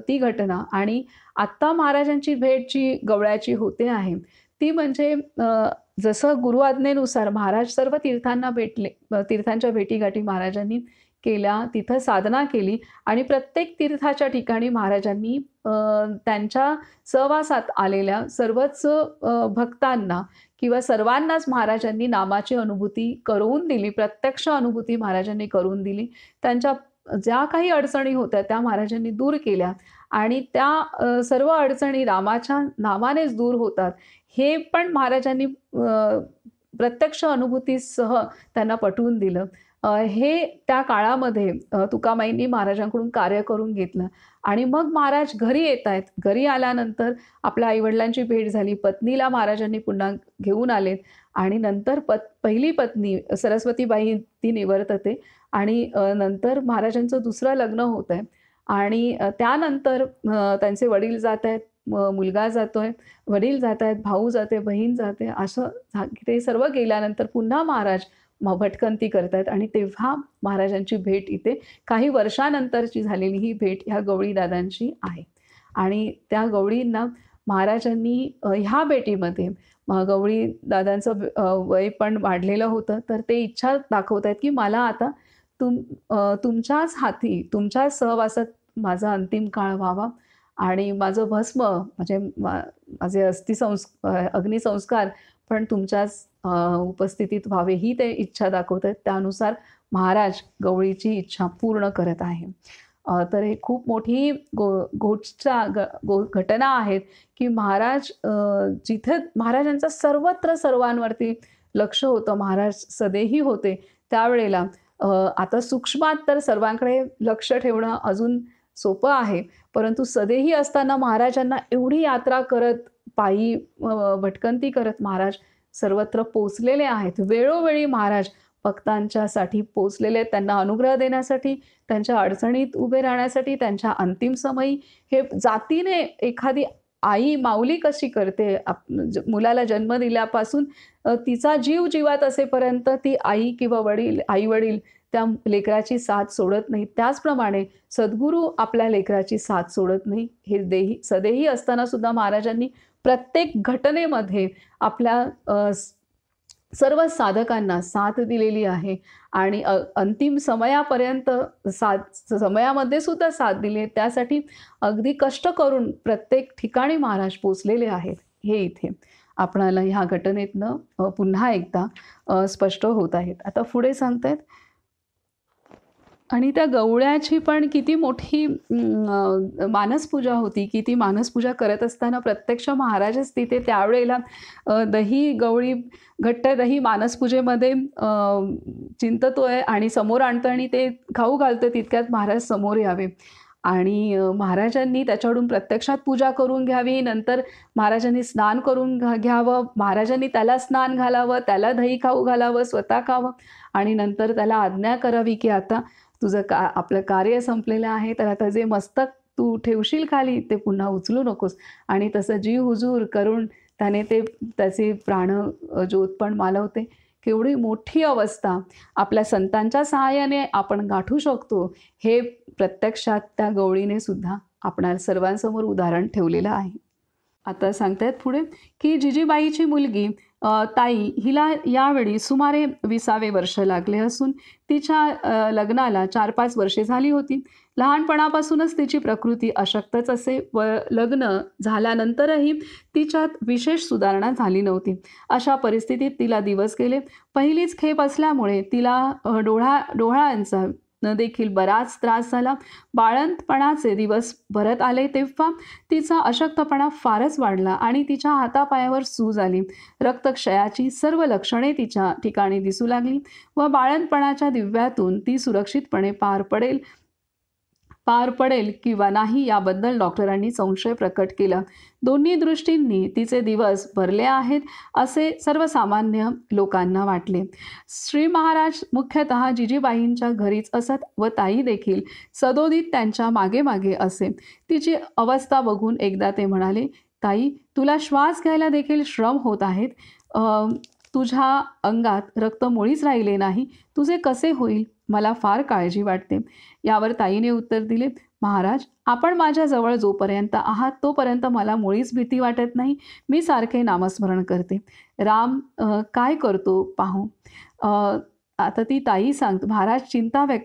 ती घटना. आणि आत्ता महाराजांची भेट जी गवळ्याची होते आहे ती म्हणजे जसं गुरु आज्ञेनुसार महाराज सर्व तीर्थांना भेटले, तीर्थांच्या भेटीगाठी महाराजांनी केल्या, तिथं साधना केली आणि प्रत्येक तीर्थाच्या ठिकाणी महाराजांनी त्यांच्या सहवासात आलेल्या सर्वच भक्तांना किंवा सर्वांनाच महाराजांनी नामाची अनुभूती करून दिली, प्रत्यक्ष अनुभूती महाराजांनी करून दिली. त्यांच्या ज्या काही अडचणी होत्या त्या महाराजांनी दूर केल्या आणि त्या सर्व अडचणी रामाच्या नावानेच दूर होतात हे पण महाराजांनी प्रत्यक्ष अनुभूतीसह त्यांना पटवून दिलं. हे त्या काळामध्ये तुकामाईंनी महाराजांकडून कार्य करून घेतलं आणि मग महाराज घरी येत आहेत. घरी आल्यानंतर आपल्या आईवडिलांची भेट झाली, पत्नीला महाराजांनी पुन्हा घेऊन आलेत आणि नंतर पहिली पत्नी सरस्वतीबाई ती निवर्तते आणि नंतर महाराजांचं दुसरं लग्न होत आहे आणि त्यानंतर त्यांचे वडील जात आहेत, मुलगा जातोय, वडील जात आहेत, भाऊ जाते, बहीण जाते, असं ते सर्व गेल्यानंतर पुन्हा महाराज भटकंती करतायत आणि तेव्हा महाराजांची भेट इथे काही वर्षानंतरची झालेली ही भेट ह्या गवळीदादांची आहे. आणि त्या गवळींना महाराजांनी ह्या भेटीमध्ये गवळीदादांचं वय पण वाढलेलं होतं, तर ते इच्छा दाखवत आहेत की मला आता तुमच्याच हाती, तुमच्याच सहवासात माझा अंतिम काळ व्हावा आणि माझं भस्म म्हणजे माझे अग्निसंस्कार पण तुमच्याच उपस्थितीत व्हावे ही ते इच्छा दाखवत आहेत. त्यानुसार महाराज गवळीची इच्छा पूर्ण करत आहे. तर हे खूप मोठी घटना आहेत की महाराज जिथे महाराजांचं सर्वत्र सर्वांवरती लक्ष होतं, महाराज सदेही होते त्यावेळेला. आता सूक्ष्मात तर सर्वांकडे लक्ष ठेवणं अजून सोपं आहे, परंतु सदेही असताना महाराजांना एवढी यात्रा करत, पायी भटकंती करत महाराज सर्वत्र पोचलेले आहेत. वेळोवेळी महाराज भक्तांच्यासाठी पोचलेले आहेत, त्यांना अनुग्रह देण्यासाठी, त्यांच्या अडचणीत उभे राहण्यासाठी, त्यांच्या अंतिम समयी. हे जातीने एखादी आई माऊली कशी करते, मुलाला जन्म दिल्यापासून तिचा जीव जीवात असेपर्यंत ती आई किंवा आई वडील त्या लेकराची साथ सोडत नाही, त्याचप्रमाणे सद्गुरू आपल्या लेकराची साथ सोडत नाही. हे सदेही असताना सुद्धा महाराजांनी प्रत्येक घटनेमध्ये आपल्या सर्व साधकांना साथ दिलेली आहे आणि अंतिम समयापर्यंत समयामध्ये सुद्धा साथ दिली आहे. त्यासाठी अगदी कष्ट करून प्रत्येक ठिकाणी महाराज पोचलेले आहेत. हे इथे आपणाला ह्या घटनेतनं पुन्हा एकदा स्पष्ट होत आहेत. आता पुढे सांगतायत, आणि त्या गवळ्याची पण किती मोठी मानसपूजा होती, की ती मानसपूजा करत असताना प्रत्यक्ष महाराजच तिथे त्यावेळेला दही गवळी घट्ट दही मानसपूजेमध्ये चिंततोय आणि समोर आणतो आणि ते खाऊ घालतो तितक्यात महाराज समोर यावे. आणि महाराजांनी त्याच्याकडून प्रत्यक्षात पूजा करून घ्यावी. नंतर महाराजांनी स्नान करून घ्यावं. महाराजांनी त्याला स्नान घालावं, त्याला दही खाऊ घालावं, स्वतः खावं आणि नंतर त्याला आज्ञा करावी, की आता तुझं आपलं कार्य संपलेलं आहे, तर आता जे मस्तक तू ठेवशील खाली ते पुन्हा उचलू नकोस. आणि तसं जी हुजूर करून त्याने त्याचे ज्योत पण मालवते. केवढी मोठी अवस्था आपल्या संतांच्या सहाय्याने आपण गाठू शकतो, हे प्रत्यक्षात त्या गवळीने सुद्धा आपणा सर्वांसमोर उदाहरण ठेवलेलं आहे. आता सांगतायत पुढे, की जिजीबाईची मुलगी ताई हिला यावेळी सुमारे 20वे वर्ष लागले असून तिच्या लग्नाला 4-5 वर्षे झाली होती. लहानपणापासूनच तिची प्रकृती अशक्तच असे व लग्न झाल्यानंतरही तिच्यात विशेष सुधारणा झाली नव्हती. अशा परिस्थितीत तिला दिवस गेले. पहिलीच खेप असल्यामुळे तिला डोळ्यांचा देखील बराच त्रास झाला. बाळंतपणाचे दिवस भरत आले तेव्हा तिचा अशक्तपणा फारच वाढला आणि तिच्या हातापायावर सूज आली. रक्तक्षयाची सर्व लक्षणे तिच्या ठिकाणी दिसू लागली व बाळंतपणाच्या दिव्यातून ती सुरक्षितपणे पार पडेल किंवा नाही याबद्दल डॉक्टरांनी संशय प्रकट केला. दोन्ही दृष्टींनी तिचे दिवस भरले आहेत असे सर्वसामान्य लोकांना वाटले. श्री महाराज मुख्यतः जिजीबाईंच्या घरीच असत व ताई देखील सदोदित त्यांच्या मागे मागे असे. तिची अवस्था बघून एकदा ते म्हणाले, ताई तुला श्वास घ्यायला देखील श्रम होत आहेत. तुझ्या अंगात रक्त मुळीच राहिले नाही. तुझे कसे होईल? मला फार काळजी वाटते. यावर ताईने उत्तर दिले, महाराज आपण माझ्याजवळ जोपर्यंत आहात तोपर्यंत मला मुळीच भीती वाटत नाही. मी सारखे नामस्मरण करते. राम काय करतो पाहू. आता ती ताई सांगते, महाराज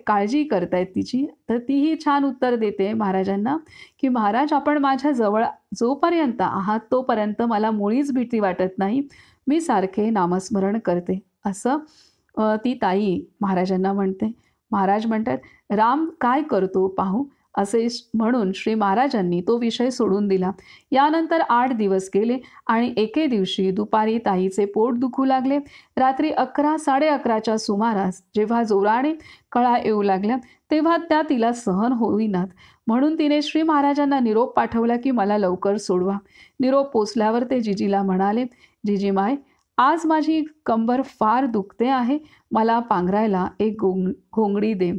काळजी करतायत तिची, तर तीही छान उत्तर देते महाराजांना, की महाराज आपण माझ्याजवळ जोपर्यंत आहात तोपर्यंत मला मुळीच भीती वाटत नाही. मी सारखे नामस्मरण करते असं ती ताई महाराजांना म्हणते. महाराज म्हणतात, राम काय करतो पाहू असे म्हणून श्री महाराजांनी तो विषय सोडून दिला. यानंतर 8 दिवस गेले आणि एके दिवशी दुपारी ताईचे पोट दुखू लागले. रात्री 11-11:30च्या सुमारास जेव्हा जोराने कळा येऊ लागल्या तेव्हा त्या तिला सहन होईनात म्हणून तिने श्री महाराजांना निरोप पाठवला, की मला लवकर सोडवा. निरोप पोचल्यावर ते जिजीला म्हणाले, जिजीमाय आज माझी कंबर फार दुखते आहे. मला पांघरायला एक घोंगडी दे.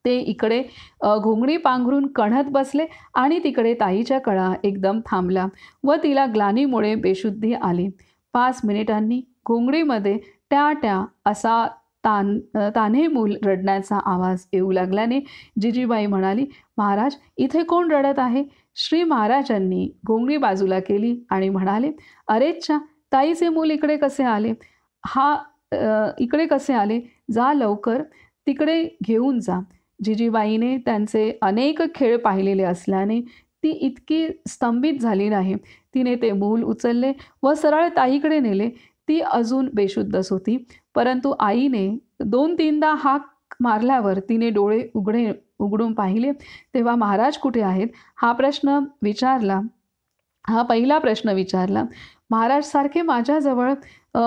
ते इकडे घोंगडी पांघरून कणत बसले आणि तिकडे ताईच्या कळा एकदम थांबला व तिला ग्लानीमुळे बेशुद्धी आली. 5 मिनिटांनी घोंगडीमध्ये ट्या असा तान्हे मूल रडण्याचा आवाज येऊ लागल्याने जिजीबाई म्हणाली, महाराज इथे कोण रडत आहे? श्री महाराजांनी घोंगडी बाजूला केली आणि म्हणाले, अरेच्छा, ताईचे मूल इकडे कसे आले? इकडे कसे आले? जा लवकर तिकडे घेऊन जा. जिजीबाईने त्यांचे अनेक खेळ पाहिलेले असल्याने ती इतकी स्तंभित झाली नाही. तिने ते मूल उचलले व सरळ ताईकडे नेले. ती अजून बेशुद्धच होती, परंतु आईने 2-3दा हाक मारल्यावर तिने डोळे उघडून पाहिले तेव्हा महाराज कुठे आहेत हा पहिला प्रश्न विचारला. महाराज सारखे माझ्याजवळ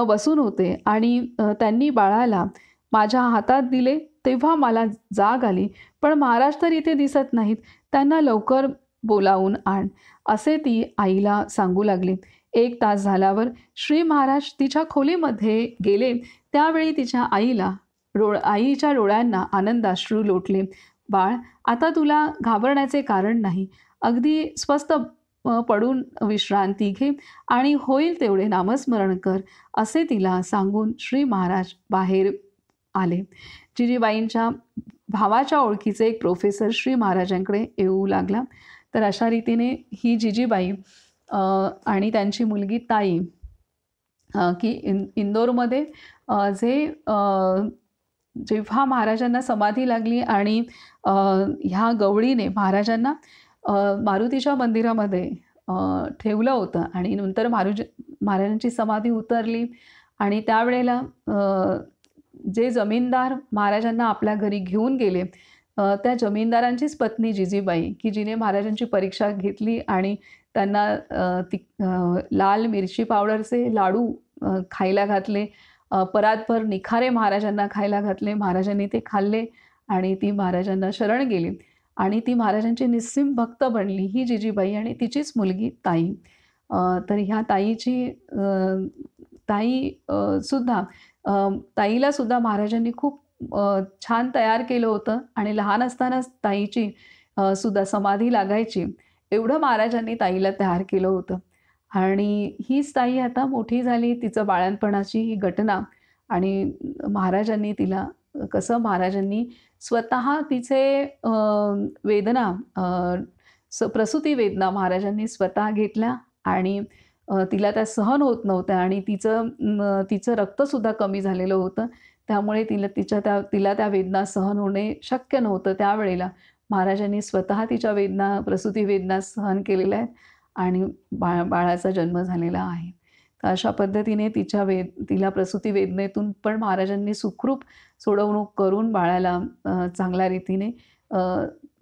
बसून होते आणि त्यांनी बाळाला माझ्या हातात दिले तेव्हा मला जाग आली, पण महाराज तर इथे दिसत नाहीत. त्यांना लवकर बोलावून आण असे ती आईला सांगू लागली. 1 तास झाल्यावर श्री महाराज तिच्या खोलीमध्ये गेले. त्यावेळी तिच्या आईच्या डोळ्यांना आनंदाश्रू लोटले. बाळ आता तुला घाबरण्याचे कारण नाही. अगदी स्वस्थ पडून विश्रांती घे आणि होईल तेवढे नामस्मरण कर असे तिला सांगून श्री महाराज बाहेर आले. जिजीबाईंच्या भावाच्या ओळखीचे एक प्रोफेसर श्री महाराजांकडे येऊ लागला. तर अशा रीतीने ही जिजीबाई आणि त्यांची मुलगी ताई की इंदोरमध्ये जेव्हा महाराजांना समाधी लागली आणि ह्या गवळीने महाराजांना मारुतीच्या मंदिरामध्ये ठेवलं होतं आणि नंतर महाराजांची समाधी उतरली आणि त्यावेळेला जे जमीनदार महाराजांना आपल्या घरी घेऊन गेले, त्या जमीनदारांचीच पत्नी जिजीबाई, की जिने महाराजांची परीक्षा घेतली आणि त्यांना लाल मिरची पावडरचे लाडू खायला घातले. परातभर निखारे महाराजांना खायला घातले. महाराजांनी ते खाल्ले आणि ती महाराजांना शरण गेली आणि ती महाराजांची निस्सीम भक्त बनली, ही जिजीबाई आणि तिचीच मुलगी ताई. तर ह्या ताई सुद्धा ताईला सुद्धा महाराजांनी खूप छान तयार केलं होतं आणि लहान असतानाच ताईची सुद्धा समाधी लागायची, एवढं महाराजांनी ताईला तयार केलं होतं. आणि हीच ताई आता मोठी झाली, तिचं बाळंतपणाची ही घटना आणि महाराजांनी तिला महाराजांनी स्वतः तिचे वेदना, प्रसूती वेदना महाराजांनी स्वतः घेतल्या आणि तिला त्या सहन होत नव्हत्या आणि तिचं रक्तसुद्धा कमी झालेलं होतं. त्यामुळे तिला त्या वेदना सहन होणे शक्य नव्हतं. त्यावेळेला महाराजांनी स्वतः तिच्या वेदना, प्रसूती वेदना सहन केलेल्या आहेत आणि बाळाचा जन्म झालेला आहे. तर अशा पद्धतीने तिला प्रसूती वेदनेतून पण महाराजांनी सुखरूप सोडवणूक करून बाळाला चांगल्या रीतीने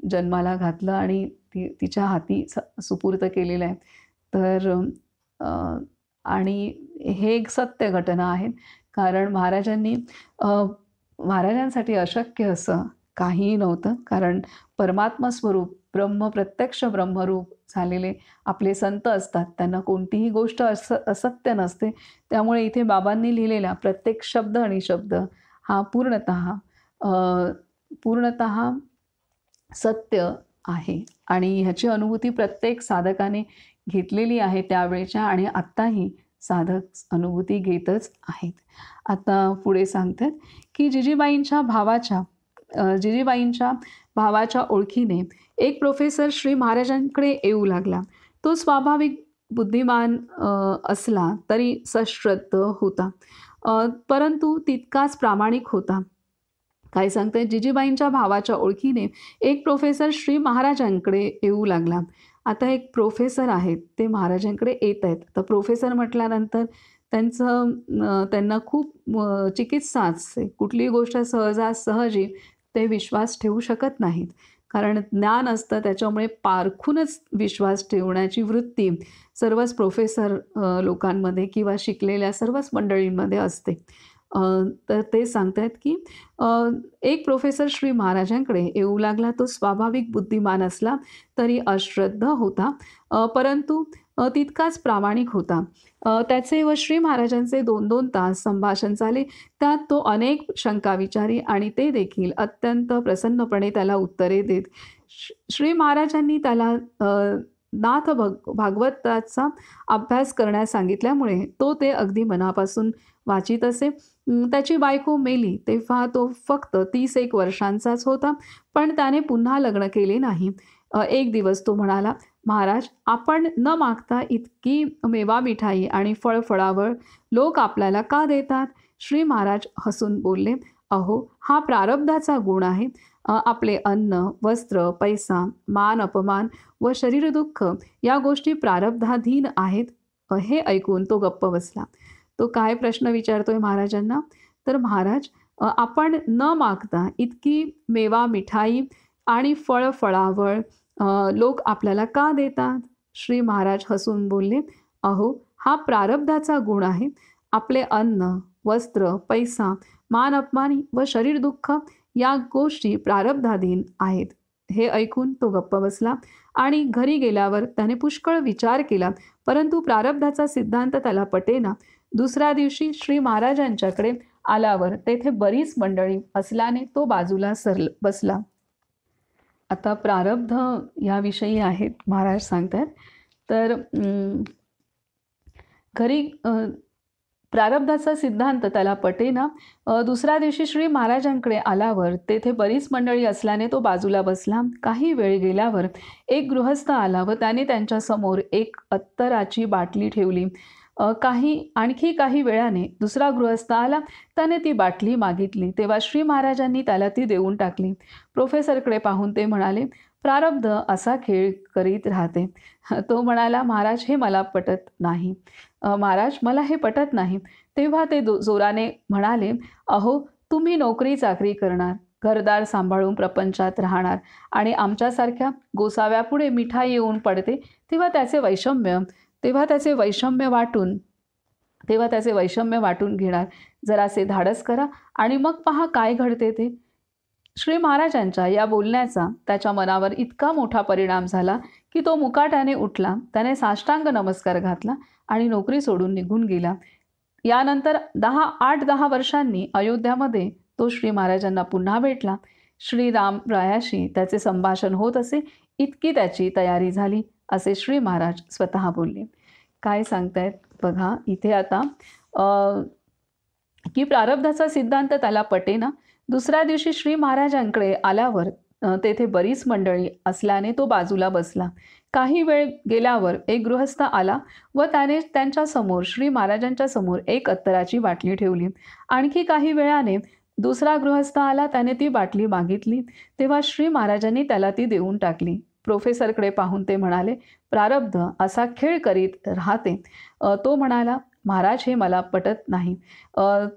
जन्माला घातलं आणि तिच्या हाती सुपूर्त केलेलं आहे. तर आणि हे एक सत्य घटना आहे, कारण महाराजांसाठी अशक्य असं काहीही नव्हतं. कारण परमात्मा स्वरूप प्रत्यक्ष ब्रह्मरूप झालेले आपले संत असतात, त्यांना कोणतीही गोष्ट असत्य नसते. त्यामुळे इथे बाबांनी लिहिलेला प्रत्येक शब्द आणि शब्द हा पूर्णतः सत्य आहे आणि ह्याची अनुभूती प्रत्येक साधकाने घेतलेली आहे त्यावेळेच्या आणि आत्ताही साधक अनुभूती घेतच आहेत. आता पुढे सांगतात की जिजीबाईंच्या भावाच्या ओळखीने एक प्रोफेसर श्री महाराजांकडे येऊ लागला. तो स्वाभाविक बुद्धिमान असला तरी सश्रद्ध होता, परंतु तितकाच प्रामाणिक होता. काय सांगते, जिजीबाईंच्या भावाच्या ओळखीने एक प्रोफेसर श्री महाराजांकडे येऊ लागला. आता एक प्रोफेसर आहेत, ते महाराजांकडे येत आहेत. तर प्रोफेसर म्हटल्यानंतर त्यांना खूप चिकित्सा असते. कुठलीही गोष्ट सहजासहजी ते विश्वास ठेवू शकत नाहीत, कारण ज्ञान असतं. त्याच्यामुळे पारखूनच विश्वास ठेवण्याची वृत्ती सर्वच प्रोफेसर लोकांमध्ये किंवा शिकलेल्या सर्वच मंडळींमध्ये असते. तर ते सांगतायत की एक प्रोफेसर श्री महाराजांकडे येऊ लागला. तो स्वाभाविक बुद्धिमान असला तरी अश्रद्ध होता, परंतु तितकाच प्रामाणिक होता. त्याचे व श्री महाराजांचे 2-2 तास संभाषण झाले. त्यात तो अनेक शंका विचारी आणि ते देखील अत्यंत प्रसन्नपणे त्याला उत्तरे देत. श्री महाराजांनी त्याला नाथ भागवताचा अभ्यास करण्यास सांगितल्यामुळे तो ते अगदी मनापासून वाचित असे. त्याची बायको मेली तेव्हा तो फक्त 31 वर्षांचाच होता, पण त्याने पुन्हा लग्न केले नाही. एक दिवस तो म्हणाला, महाराज, आपण न मागता इतकी मेवा मिठाई आणि फळफळावळ लोक आपल्याला का देतात? श्री महाराज हसून बोलले, अहो, हा प्रारब्धाचा गुण आहे. आपले अन्न, वस्त्र, पैसा, मान अपमान व शरीर दुःख या गोष्टी प्रारब्धाधीन आहेत. हे ऐकून तो गप्प बसला. तो काय प्रश्न विचारतोय महाराजांना? तर महाराज, आपण न मागता इतकी मेवा मिठाई आणि फळफळावळ लोक आपल्याला का देतात? श्री महाराज हसून बोलले, अहो, हा प्रारब्धाचा गुण आहे. आपले अन्न, वस्त्र, पैसा, मान अपमान व शरीर दुःख या गोष्टी प्रारब्धाधीन आहेत. हे ऐकून तो गप्प बसला आणि घरी गेल्यावर त्याने पुष्कळ विचार केला, परंतु प्रारब्धाचा सिद्धांत त्याला पटेना. दुसऱ्या दिवशी श्री महाराजांच्याकडे आल्यावर तेथे बरीच मंडळी असल्याने तो बाजूला बसला. आता प्रारब्ध याविषयी आहेत महाराज सांगतात. तर घरी प्रारब्धाचा सिद्धांत त्याला पटेना. दुसऱ्या दिवशी श्री महाराजांकडे आल्यावर तेथे बरीच मंडळी असल्याने तो बाजूला बसला. काही वेळ गेल्यावर एक गृहस्थ आला व त्याने त्यांच्यासमोर एक अत्तराची बाटली ठेवली. आणखी काही वेळाने दुसरा गृहस्थ आला. त्याने ती बाटली मागितली. तेव्हा श्री महाराजांनी त्याला ती देऊन टाकली. प्रोफेसरकडे पाहून ते म्हणाले, प्रारब्ध असा खेळ करीत राहते. तो म्हणाला, महाराज, हे मला पटत नाही. महाराज, मला हे पटत नाही. तेव्हा ते जोराने म्हणाले, अहो, तुम्ही नोकरी चाकरी करणार, घरदार सांभाळून प्रपंचात राहणार आणि आमच्यासारख्या गोसाव्यापुढे मिठाई येऊन पडते तेव्हा त्याचे वैषम्य तेव्हा त्याचे वैषम्य वाटून तेव्हा त्याचे वैषम्य वाटून घेणार. जरासे धाडस करा आणि मग पहा काय घडते ते. श्री महाराजांच्या या बोलण्याचा त्याच्या मनावर इतका मोठा परिणाम झाला की तो मुकाट्याने उठला, त्याने साष्टांग नमस्कार घातला आणि नोकरी सोडून निघून गेला. यानंतर 8-10 वर्षांनी अयोध्यामध्ये तो श्री महाराजांना पुन्हा भेटला. श्री रामरायाशी त्याचे संभाषण होत असे इतकी त्याची तयारी झाली, असे श्री महाराज स्वतः बोलले. काय सांगतायत बघा इथे आता की प्रारब्धाचा सिद्धांत त्याला पटेना. दुसऱ्या दिवशी श्री महाराजांकडे आल्यावर तेथे बरीच मंडळी असल्याने तो बाजूला बसला. काही वेळ गेल्यावर एक गृहस्थ आला व त्याने त्यांच्या समोर श्री महाराजांच्या समोर एक अत्तराची बाटली ठेवली. आणखी काही वेळाने दुसरा गृहस्थ आला, त्याने ती बाटली मागितली तेव्हा श्री महाराजांनी त्याला ती देऊन टाकली. प्रोफेसरकडे पाहून ते म्हणाले, प्रारब्ध असा खेळ करीत राहते. तो म्हणाला, महाराज हे मला पटत नाही.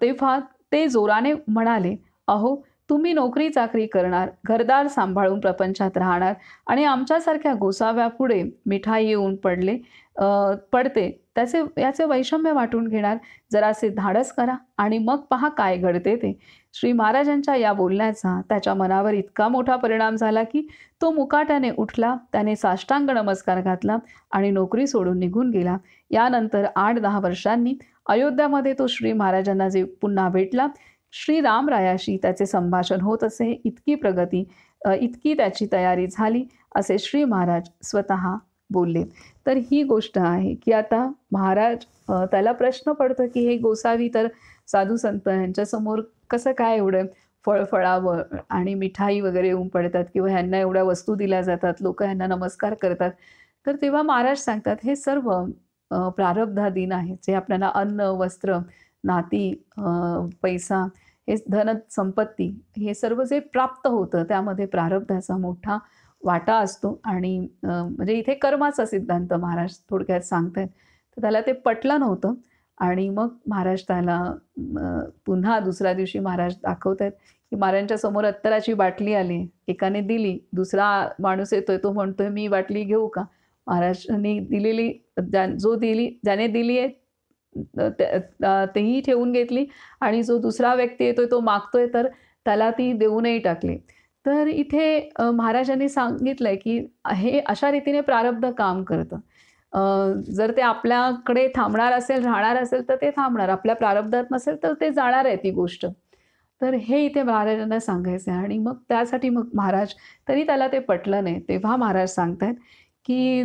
तेव्हा ते जोराने म्हणाले, अहो तुम्ही नोकरी चाकरी करणार, घरदार सांभाळून प्रपंचात राहणार आणि आमच्यासारख्या गोसाव्यापुढे मिठाई येऊन पडते याचे वैषम्य वाटून घेणार. जरासे धाडस करा आणि मग पहा काय घडते ते. श्री महाराजांच्या या बोलण्याचा त्याच्या मनावर इतका मोठा परिणाम झाला की तो मुकाट्याने उठला, त्याने साष्टांग नमस्कार घातला आणि नोकरी सोडून निघून गेला. यानंतर 8-10 वर्षांनी अयोध्यामध्ये तो श्री महाराजांना जे पुन्हा भेटला, श्री रामरायाशी त्याचे संभाषण होत असे इतकी त्याची तयारी झाली, असे श्री महाराज स्वतः बोलले. तर ही गोष्ट आहे की आता महाराज त्याला प्रश्न पडतो की हे गोसावी तर साधू संत यांच्यासमोर कसं काय एवढं फळफळावं आणि मिठाई वगैरे येऊन पडतात किंवा ह्यांना एवढ्या वस्तू दिल्या जातात, लोक ह्यांना नमस्कार करतात. तर तेव्हा महाराज सांगतात हे सर्व प्रारब्धाधीन आहे, जे आपल्याला अन्न, वस्त्र, नाती, पैसा, हे धन संपत्ती, हे सर्व जे प्राप्त होतं त्यामध्ये प्रारब्धाचा मोठा वाटा असतो. आणि म्हणजे इथे कर्माचा सिद्धांत महाराज थोडक्यात सांगतायत. तर त्याला ते पटलं नव्हतं आणि मग महाराज त्याला पुन्हा दुसऱ्या दिवशी महाराज दाखवत आहेत की महाराजांच्या समोर अत्तराची बाटली आली, एकाने दिली, दुसरा माणूस येतोय, तो म्हणतोय मी बाटली घेऊ का. महाराजांनी दिलेली ज्याने दिली आहे तेही ठेवून घेतली आणि जो दुसरा व्यक्ती येतोय तो मागतोय तर त्याला ती देऊनही टाकली. तर इथे महाराजांनी सांगितलंय की हे अशा रीतीने प्रारब्ध काम करतं. जर ते आपल्याकडे थांबणार असेल, राहणार असेल तर ते थांबणार, आपल्या प्रारब्धात नसेल तर ते जाणार आहे ती गोष्ट. तर हे इथे महाराजांना सांगायचं आहे. आणि मग त्यासाठी मग महाराज, तरी त्याला ते पटलं नाही. तेव्हा महाराज सांगतायत की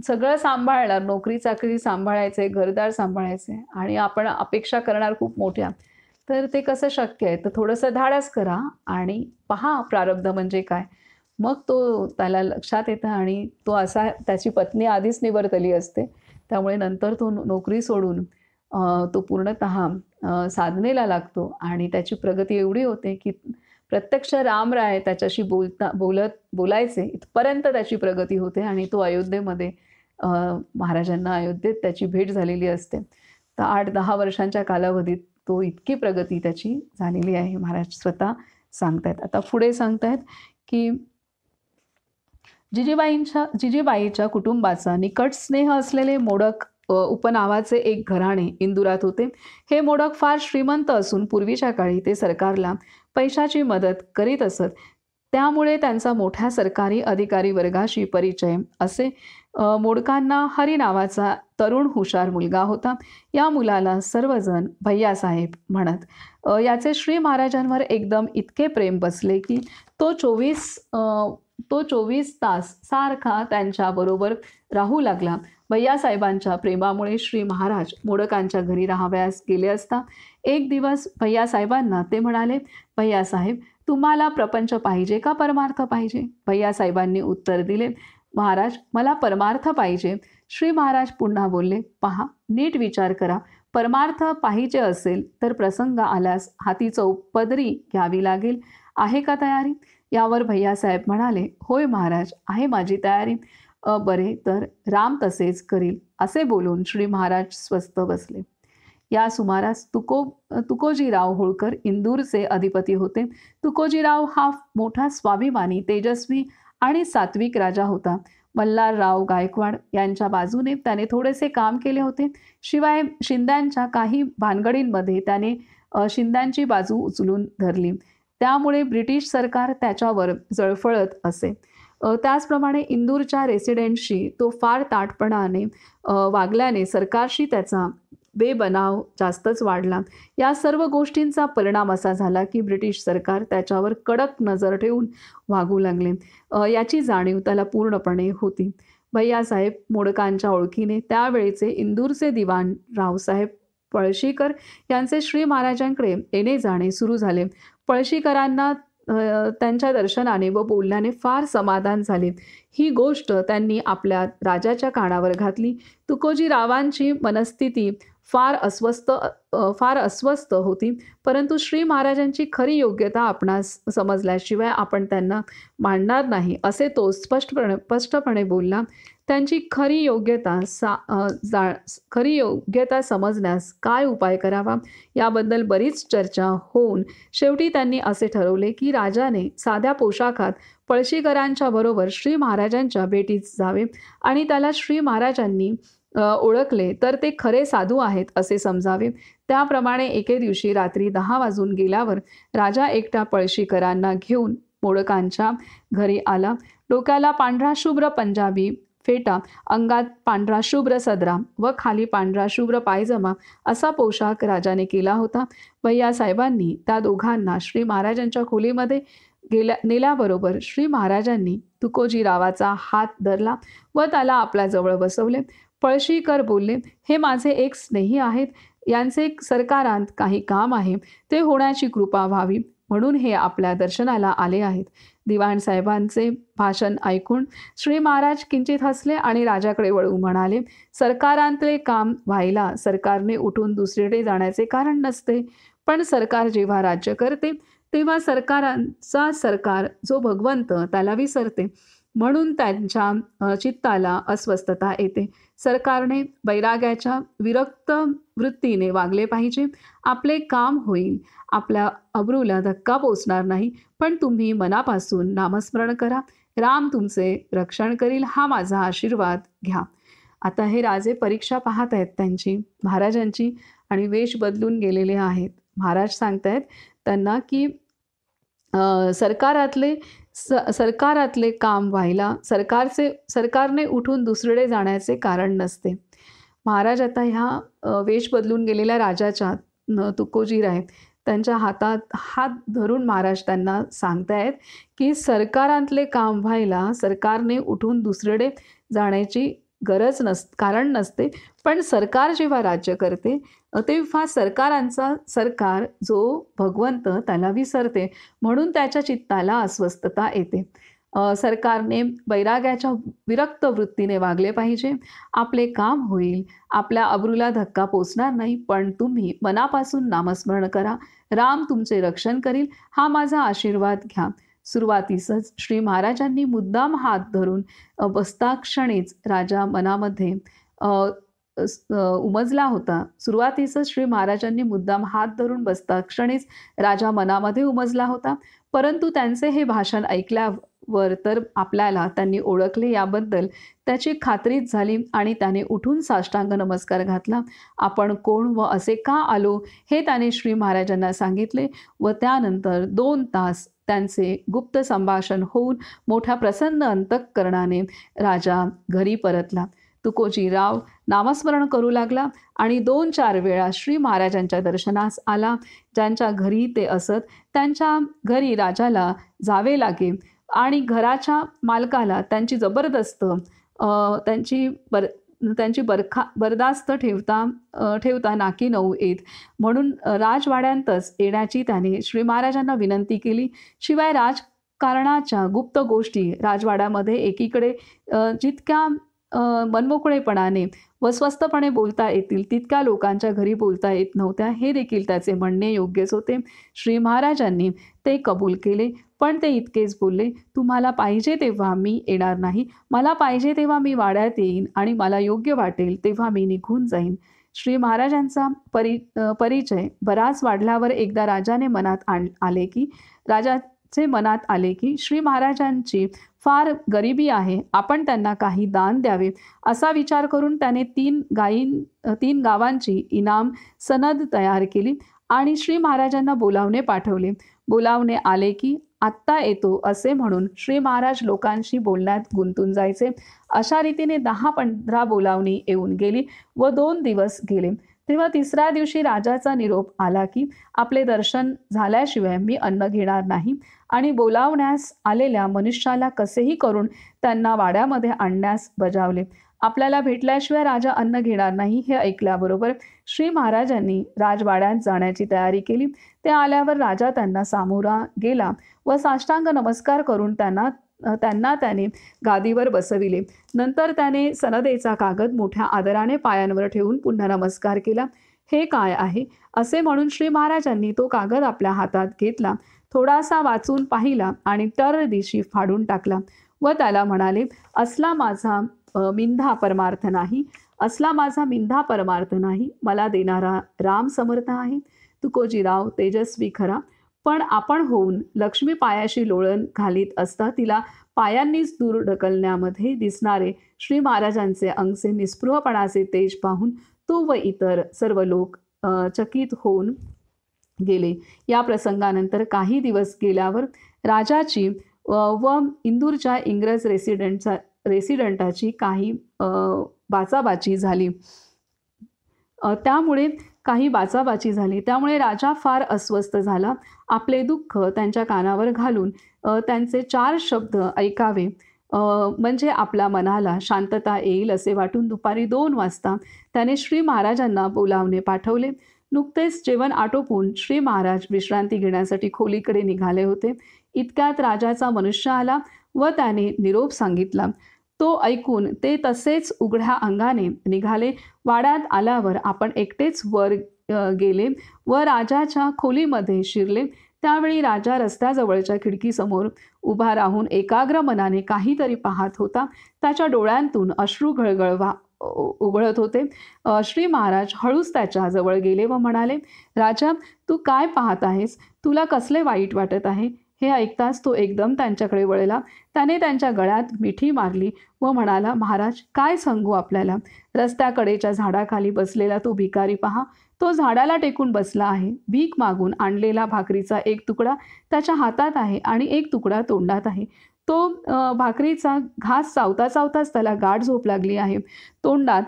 सगळं सांभाळणार, नोकरी चाकरी सांभाळायचे, घरदार सांभाळायचे आणि आपण अपेक्षा करणार खूप मोठ्या, तर ते कसं शक्य आहे. तर थोडंसं धाडस करा आणि पहा प्रारब्ध म्हणजे काय. मग तो त्याला लक्षात येतं आणि तो असा, त्याची पत्नी आधीच निवर्तली असते, त्यामुळे नंतर तो नोकरी सोडून तो पूर्णतः साधनेला लागतो आणि त्याची प्रगती एवढी होते की प्रत्यक्ष रामराय त्याच्याशी बोलायचे इथपर्यंत त्याची प्रगती होते. आणि तो अयोध्येमध्ये महाराजांना अयोध्येत त्याची भेट झालेली असते. तर 8-10 वर्षांच्या कालावधीत तो इतकी प्रगती त्याची झालेली आहे, महाराज स्वतः सांगतायत. आता पुढे सांगतायत की जिजीबाईच्या कुटुंबाचा निकट स्नेह असलेले मोडक उपनावाचे एक घराणे इंदुरात होते. हे मोडक फार श्रीमंत असून पूर्वीच्या काळी ते सरकारला पैशाची मदत करीत असत. त्यामुळे त्यांचा मोठ्या सरकारी अधिकारी वर्गाशी परिचय असे. मोडकांना हरी नावाचा तरुण हुशार मुलगा होता. या मुलाला सर्वजण भैयासाहेब म्हणत. याचे श्री महाराजांवर एकदम इतके प्रेम बसले की तो 24 तास सारखा त्यांच्याबरोबर राहू लागला. भैयासाहेबांच्या प्रेमामुळे श्री महाराज मोडकांच्या घरी राहावयास गेले असता एक दिवस भैयासाहेबांना ते म्हणाले, भैयासाहेब तुम्हाला प्रपंच पाहिजे का परमार्थ पाहिजे. भैयासाहेबांनी उत्तर दिले, महाराज मला परमार्थ पाहिजे. श्री महाराज पुन्हा बोलले, पहा नीट विचार करा, परमार्थ पाहिजे असेल तर प्रसंग आल्यास हाती चौपदरी घ्यावी लागेल. आहे का तयारी. यावर भैयासाहेब म्हणाले, होय महाराज, आहे माझी तयारी. बरे तर राम तसेच करील. असे बोलून श्री महाराज स्वस्थ बसले. या सुमारास तुकोजीराव होळकर इंदूरचे अधिपती होते. तुकोजीराव हा मोठा स्वाभिमानी, तेजस्वी आणि सात्विक राजा होता. मल्हारराव गायकवाड यांच्या बाजूने त्याने थोडेसे काम केले होते. शिवाय शिंद्यांच्या काही भानगडींमध्ये त्याने शिंद्यांची बाजू उचलून धरली. त्यामुळे ब्रिटिश सरकार त्याच्यावर जळफळत असे. त्याचप्रमाणे इंदूरच्या रेसिडेंटशी तो फार ताठपणाने वागल्याने सरकारशी त्याचा बेबनाव जास्तच वाढला. या सर्व गोष्टींचा परिणाम असा झाला की ब्रिटिश सरकार त्याच्यावर कडक नजर ठेवून वागू लागले. याची जाणीव त्याला पूर्णपणे होती. भैयासाहेब मोडकांच्या ओळखीने त्यावेळेचे इंदूरचे दिवाण रावसाहेब पळशीकर यांचे श्री महाराजांकडे येणे जाणे सुरू झाले. पळशीकरांना त्यांच्या दर्शनाने व बोलण्याने फार समाधान झाले. ही गोष्ट त्यांनी आपल्या राजाच्या कानावर घातली. तुकोजीरावांची मनस्थिती फार अस्वस्थ होती, परंतु श्री महाराजांची खरी योग्यता आपणास समजल्याशिवाय आपण त्यांना मानणार नाही असे तो स्पष्टपणे बोलला. त्यांची खरी योग्यता समजण्यास काय उपाय करावा याबद्दल बरीच चर्चा होऊन शेवटी त्यांनी असे ठरवले की राजाने साध्या पोशाखात पळशीकरांच्या बरोबर श्री महाराजांच्या भेटीस जावे आणि त्याला श्री महाराजांनी ओळखले तर ते खरे साधू आहेत असे समजावे. त्याप्रमाणे एके दिवशी रात्री 10 वाजून गेल्यावर राजा एकट्या पळशीकरांना घेऊन मोडकांच्या घरी आला. डोक्याला पांढरा शुभ्र पंजाबी फेटा, अंगात पांढरा शुभ्र सदरा व खाली पांढरा शुभ्र पायजमा असा पोशाख राजाने केला होता. भैयासाहेबांनी त्या दोघांना श्री महाराजांच्या खोलीमध्ये नेल्याबरोबर श्री महाराजांनी तुकोजीरावाचा हात धरला व त्याला आपल्या जवळ बसवले. पळशीकर बोलले, हे माझे एक स्नेही आहेत. यांचे सरकारांत काही काम आहे, ते होण्याची कृपा व्हावी म्हणून हे आपल्या दर्शनाला आले आहेत. दिवाण साहेबांचे भाषण ऐकून श्री महाराज किंचित हसले आणि राजाकडे वळून म्हणाले, सरकारांतले काम व्हायला सरकारने उठून दुसरीकडे जाण्याचे कारण नसते, पण सरकार जेव्हा राज्य करते तेव्हा सरकारांचा सरकार जो भगवंत त्याला विसरते, म्हणून त्यांच्या चित्ताला अस्वस्थता येते. सरकारने वैराग्याच्या विरक्त वृत्तीने वागले पाहिजे. आपले काम होईल, आपल्या अब्रूला धक्का पोचणार नाही, पण तुम्ही मनापासून नामस्मरण करा. राम तुमचे रक्षण करील, हा माझा आशीर्वाद घ्या. आता हे राजे परीक्षा पाहत आहेत त्यांची, महाराजांची, आणि वेश बदलून गेलेले आहेत. महाराज सांगतायत त्यांना की सरकारातले काम व्हायला सरकारने उठून दुसरीकडे जाण्याचे कारण नसते. महाराज आता ह्या वेश बदलून गेलेल्या राजाच्या तुकोजीराव त्यांच्या हातात हात धरून महाराज त्यांना सांगतायत की सरकारातले काम व्हायला सरकारने उठून दुसरीकडे जाण्याची कारण नसते, पण सरकार जेव्हा राज्य करते तेव्हा सरकारांचा सरकार जो भगवंत त्याला विसरते, म्हणून त्याच्या चित्ताला अस्वस्थता येते. सरकारने वैराग्याच्या विरक्त वृत्तीने वागले पाहिजे. आपले काम होईल, आपल्या अब्रूला धक्का पोचणार नाही, पण तुम्ही मनापासून नामस्मरण करा. राम तुमचे रक्षण करील, हा माझा आशीर्वाद घ्या. सुरुवातीसच श्री महाराजांनी मुद्दाम हात धरून बसताक्षणीच राजा मनामध्ये उमजला होता. सुरुवातीसच श्री महाराजांनी मुद्दाम हात धरून बसताक्षणीच राजा मनामध्ये उमजला होता, परंतु त्यांचे हे भाषण ऐकल्यावर तर आपल्याला त्यांनी ओळखले याबद्दल त्याची खात्रीच झाली आणि त्याने उठून साष्टांग नमस्कार घातला. आपण कोण व असे का आलो हे त्याने श्री महाराजांना सांगितले व त्यानंतर 2 तास त्यांचे गुप्त संभाषण होऊन मोठ्या प्रसन्न अंतःकरणाने राजा घरी परतला. तुकोजीराव नामस्मरण करू लागला आणि 2-4 वेळा श्री महाराजांच्या दर्शनास आला. ज्यांच्या घरी ते असत त्यांच्या घरी राजाला जावे लागे आणि घराच्या मालकाला त्यांची जबरदस्त त्यांची बरदास्त ठेवता नाकी नऊ येत, म्हणून राजवाड्यांतच येण्याची त्याने श्री महाराजांना विनंती केली. शिवाय राजकारणाच्या गुप्त गोष्टी राजवाड्यामध्ये एकीकडे जितक्या मनमोकळेपणाने व स्वस्तपणे बोलता येतील तितक्या लोकांच्या घरी बोलता येत नव्हत्या, हे देखील त्याचे म्हणणे योग्यच होते. श्री महाराजांनी ते कबूल केले, पण ते इतकेच बोलले, तुम्हाला पाहिजे तेव्हा मी येणार नाही. मला पाहिजे तेव्हा मी वाड्यात येईन आणि मला योग्य वाटेल तेव्हा मी निघून जाईन. श्री महाराजांचा परिचय बराच वाढल्यावर एकदा राजाचे मनात आले की श्री महाराजांची फार गरिबी आहे, आपण त्यांना काही दान द्यावे असा विचार करून त्याने 3 गावांची इनाम सनद तयार केली आणि श्री महाराजांना बोलावणे पाठवले. बोलावणे आले की आत्ता येतो असे म्हणून श्री महाराज लोकांशी बोलण्यात गुंतून जायचे. अशा रीतीने 10-15 बोलावणी येऊन गेली व 2 दिवस गेले. तेव्हा 3ऱ्या दिवशी राजाचा निरोप आला की आपले दर्शन झाल्याशिवाय मी अन्न घेणार नाही आणि बोलावण्यास आलेल्या मनुष्याला कसेही करून त्यांना वाड्यामध्ये आणण्यास बजावले. आपल्याला भेटल्याशिवाय राजा अन्न घेणार नाही हे ऐकल्याबरोबर श्री महाराजांनी राजवाड्यात जाण्याची तयारी केली. ते आल्यावर राजा त्यांना सामोरा गेला व साष्टांग नमस्कार करून त्यांना त्याने गादीवर बसविले. नंतर त्याने सनदेचा कागद मोठ्या आदराने पायांवर ठेवून पुन्हा नमस्कार केला. हे काय आहे असे म्हणून श्री महाराजांनी तो कागद आपल्या हातात घेतला, थोडासा वाचून पाहिला आणि तर दिशी फाडून टाकला व त्याला म्हणाले, असला माझा मिंधा परमार्थ नाही. मला देणारा राम समर्थ आहे. तुकोजीराव तेजस्वी खरा, पण आपण होऊन लक्ष्मी पायाशी लोळण घालीत असता तिला पायांनीच दूर ढकलण्यामध्ये दिसणारे श्री महाराजांचे अंगचे निस्पृहपणाचे तेज पाहून तो व इतर सर्व लोक चकित होऊन गेले. या प्रसंगानंतर काही दिवस गेल्यावर राजाची व इंदूरच्या इंग्रज रेसिडेंटाची काही बाचाबाची झाली. त्यामुळे राजा फार अस्वस्थ झाला. आपले दुःख त्यांच्या कानावर घालून त्यांचे 4 शब्द ऐकावे म्हणजे आपल्या मनाला शांतता येईल असे वाटून दुपारी 2 वाजता त्याने श्री महाराजांना बोलावणे पाठवले. नुकतेच जेवण आटोपून श्री महाराज विश्रांती घेण्यासाठी खोलीकडे निघाले होते. इतक्यात राजाचा मनुष्य आला व त्याने निरोप सांगितला. तो ऐकून ते तसेच उघड्या अंगाने निघाले. वाड्यात आल्यावर आपण एकटेच वर गेले व राजाच्या खोलीमध्ये शिरले. त्यावेळी राजा रस्त्याजवळच्या खिडकीसमोर उभा राहून एकाग्र मनाने काहीतरी पाहत होता. त्याच्या डोळ्यांतून अश्रू उघळत होते. श्री महाराज हळूच त्याच्या जवळ गेले व म्हणाले, राजा, तू काय पाहत आहेस? तुला कसले वाईट वाटत आहे? हे ऐकताच तो एकदम त्यांच्याकडे वळला. त्याने त्यांच्या गळ्यात मिठी मारली व म्हणाला, महाराज, काय सांगू आपल्याला? रस्त्याकडेच्या झाडाखाली बसलेला तो भिकारी पहा. तो झाडाला टेकून बसला आहे. भीक मागून आणलेला भाकरीचा एक तुकडा त्याच्या हातात आहे आणि एक तुकडा तोंडात आहे. तो भाकरीचा घास चावताच त्याला गाढ झोप लागली आहे. तोंडात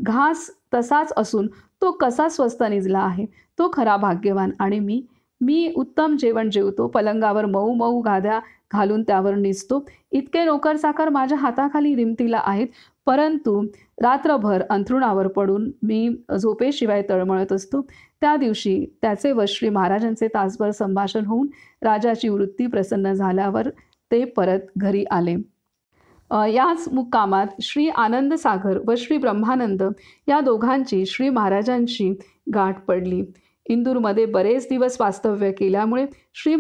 घास तसाच असून तो कसा स्वस्थ निजला आहे. तो खरा भाग्यवान. आणि मी उत्तम जेवण जेवतो, पलंगावर मऊ मऊ गाद्या घालून त्यावर निजतो. इतके नोकर चाकर माझ्या हाताखाली रिमतीला आहेत, परंतु रात्रभर अंथरुणावर पडून मी झोपेशिवाय तळमळत असतो. त्या दिवशी त्याचे व श्री महाराजांचे तासभर संभाषण होऊन राजाची वृत्ती प्रसन्न झाल्यावर ते परत घरी आले. याच मुक्कामात श्री आनंद सागर व श्री ब्रह्मानंद या दोघांची श्री महाराजांशी गाठ पडली. इंदूरमध्ये बरेच दिवस वास्तव्य केल्यामुळे श्री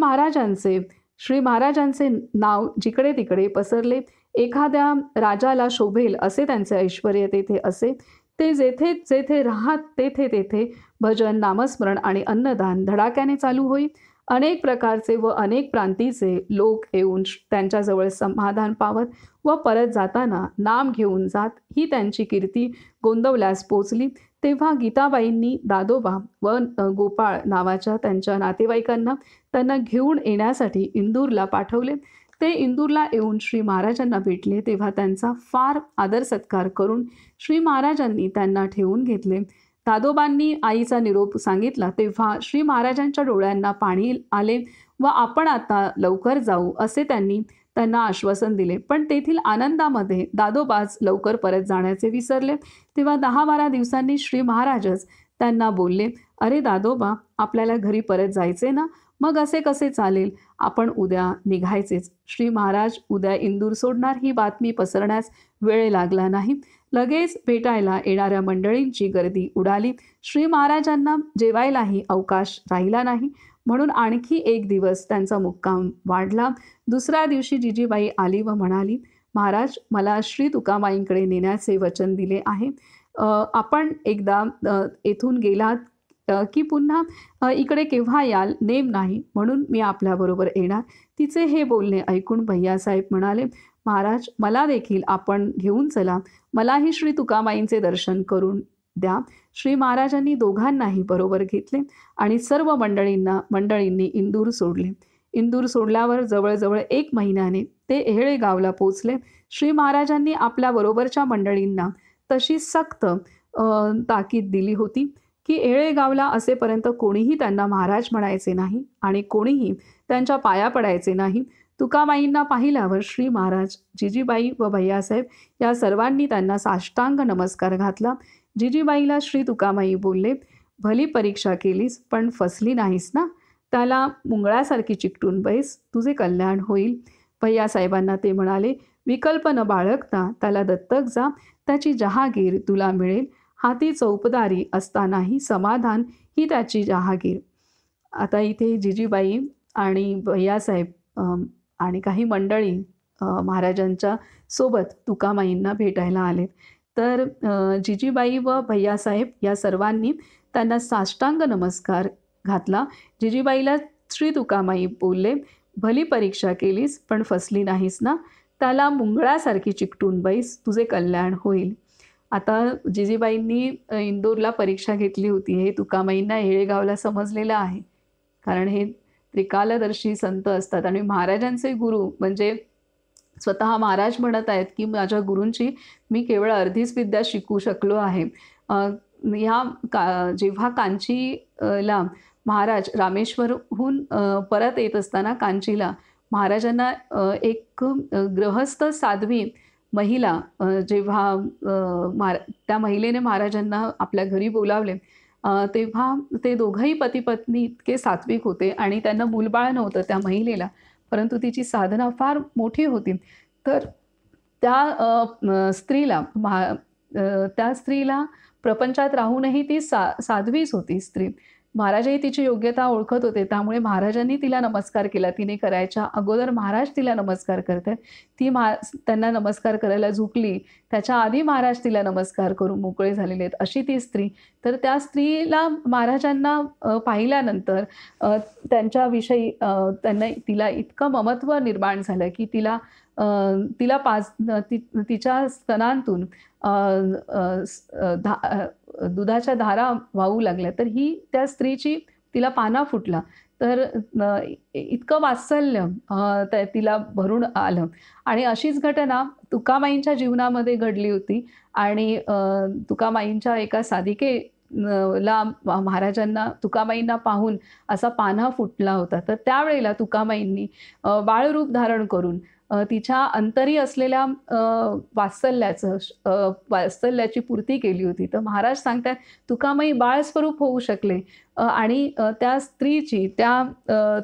महाराजांचे नाव जिकडे तिकडे पसरले. एखाद्या राजाला शोभेल असे त्यांचे ऐश्वर्य तेथे असे. ते जेथे जेथे राहत तेथे तेथे भजन, नामस्मरण आणि अन्नदान धडाक्याने चालू होई. अनेक प्रकारचे व अनेक प्रांतीचे लोक येऊन त्यांच्याजवळ समाधान पावत व परत जाताना नाम घेऊन जात. ही त्यांची कीर्ती गोंदवल्यास पोचली. तेव्हा गीताबाईंनी दादोबा व गोपाळ नावाच्या त्यांच्या नातेवाईकांना त्यांना घेऊन येण्यासाठी इंदूरला पाठवले. ते इंदूरला येऊन श्री महाराजांना भेटले. तेव्हा त्यांचा फार आदर सत्कार करून श्री महाराजांनी त्यांना ठेवून घेतले. दादोबांनी आईचा निरोप सांगितला तेव्हा श्री महाराजांच्या डोळ्यांना पाणी आले व आपण आता लवकर जाऊ असे त्यांना आश्वासन दिले. पण तेथील आनंदामध्ये दादोबाच लवकर परत जाण्याचे विसरले. तेव्हा 10-12 दिवसांनी श्री महाराजच त्यांना बोलले, अरे दादोबा, आपल्याला घरी परत जायचे ना? मग असे कसे चालेल? आपण उद्या निघायचेच. श्री महाराज उद्या इंदूर सोडणार ही बातमी पसरण्यास वेळ लागला नाही. लगेच भेटायला येणाऱ्या मंडळींची गर्दी उडाली. श्री महाराजांना जेवायलाही अवकाश राहिला नाही. म्हणून आणखी 1 दिवस त्यांचा मुक्काम वाढला. दुसऱ्या दिवशी जिजीबाई आली व म्हणाली, महाराज, मला श्री तुकाबाईंकडे नेण्याचे वचन दिले आहे. आपण एकदा येथून गेलात की पुन्हा इकडे केव्हा याल नेम नाही, म्हणून मी आपल्याबरोबर येणार. तिचे हे बोलणे ऐकून भैयासाहेब म्हणाले, महाराज मला देखील आपण घेऊन चला, मलाही श्री तुकामाईंचे दर्शन करून द्या. श्री महाराजांनी दोघांनाही बरोबर घेतले आणि सर्व मंडळींनी इंदूर सोडले. इंदूर सोडल्यावर जवळजवळ 1 महिन्याने ते येहळे गावला पोचले. श्री महाराजांनी आपल्या बरोबरच्या मंडळींना तशी सक्त ताकीद दिली होती की येहळे गावला असेपर्यंत कोणीही त्यांना महाराज म्हणायचे नाही आणि कोणीही त्यांच्या पाया पडायचे नाही. तुकामाईंना पाहिल्यावर श्री महाराज, जिजीबाई व भैयासाहेब या सर्वांनी त्यांना साष्टांग नमस्कार घातला. जिजीबाईला श्री तुकामाई बोलले, भली परीक्षा केलीस पण फसली नाहीस ना, त्याला मुंगळासारखी चिकटून बैस, तुझे कल्याण होईल. भैयासाहेबांना ते म्हणाले, विकल्प न बाळगता त्याला दत्तक जा, त्याची जहागीर तुला मिळेल. हाती चौपदारी असतानाही समाधान ही त्याची जहागीर. आता इथे जिजीबाई आणि भैयासाहेब आणि काही मंडळी महाराजांच्या सोबत तुकामाईंना भेटायला आलेत. तर जिजीबाई व भैयासाहेब या सर्वांनी त्यांना साष्टांग नमस्कार घातला. जिजीबाईला श्री तुकामाई बोलले, भली परीक्षा केलीस पण फसली नाहीस ना, त्याला मुंगळासारखी चिकटून बैस, तुझे कल्याण होईल. आता जिजीबाईंनी इंदोरला परीक्षा घेतली होती हे तुकामाईंना येळेगावला समजलेलं आहे, कारण हे त्रिकालदर्शी संत असतात आणि महाराजांचे गुरु म्हणजे स्वतः महाराज म्हणत आहेत की माझ्या गुरूंची मी केवळ अर्धीच विद्या शिकू शकलो आहे. जेव्हा कांचीला महाराज रामेश्वरहून परत येत असताना कांचीला महाराजांना एक गृहस्थ साध्वी महिला जेव्हा त्या महिलेने महाराजांना आपल्या घरी बोलावले तेव्हा ते दोघंही पती पत्नी इतके सात्विक होते आणि त्यांना मूलबाळ नव्हतं त्या महिलेला, परंतु तिची साधना फार मोठी होती. तर त्या स्त्रीला प्रपंचात राहूनही ती साध्वीच होती स्त्री. महाराजही तिची योग्यता ओळखत होते, त्यामुळे महाराजांनी तिला नमस्कार केला. तिने करायच्या अगोदर महाराज तिला नमस्कार करतात. ती त्यांना नमस्कार करायला झुकली, त्याच्या आधी महाराज तिला नमस्कार करून मोकळे झालेले आहेत अशी ती स्त्री. तर त्या स्त्रीला महाराजांना पाहिल्यानंतर त्यांच्याविषयी तिला इतकं ममत्व निर्माण झालं की तिच्या स्तनांतून दुधाच्या धारा वाहू लागल्या. तर ही त्या स्त्रीची तिला पाना फुटला. तर इतकं वात्सल्य तिला भरून आलं आणि अशीच घटना तुकामाईंच्या जीवनामध्ये घडली होती. आणि तुकामाईंच्या एका साधिकेला महाराजांना तुकामाईंना पाहून असा पाना फुटला होता. तर त्यावेळेला तुकामाईंनी बाळरूप धारण करून तिच्या अंतरी असलेल्या वात्सल्याची पूर्ती केली होती. तर महाराज सांगतात तुकामाई बाळस्वरूप होऊ शकले आणि त्या स्त्रीची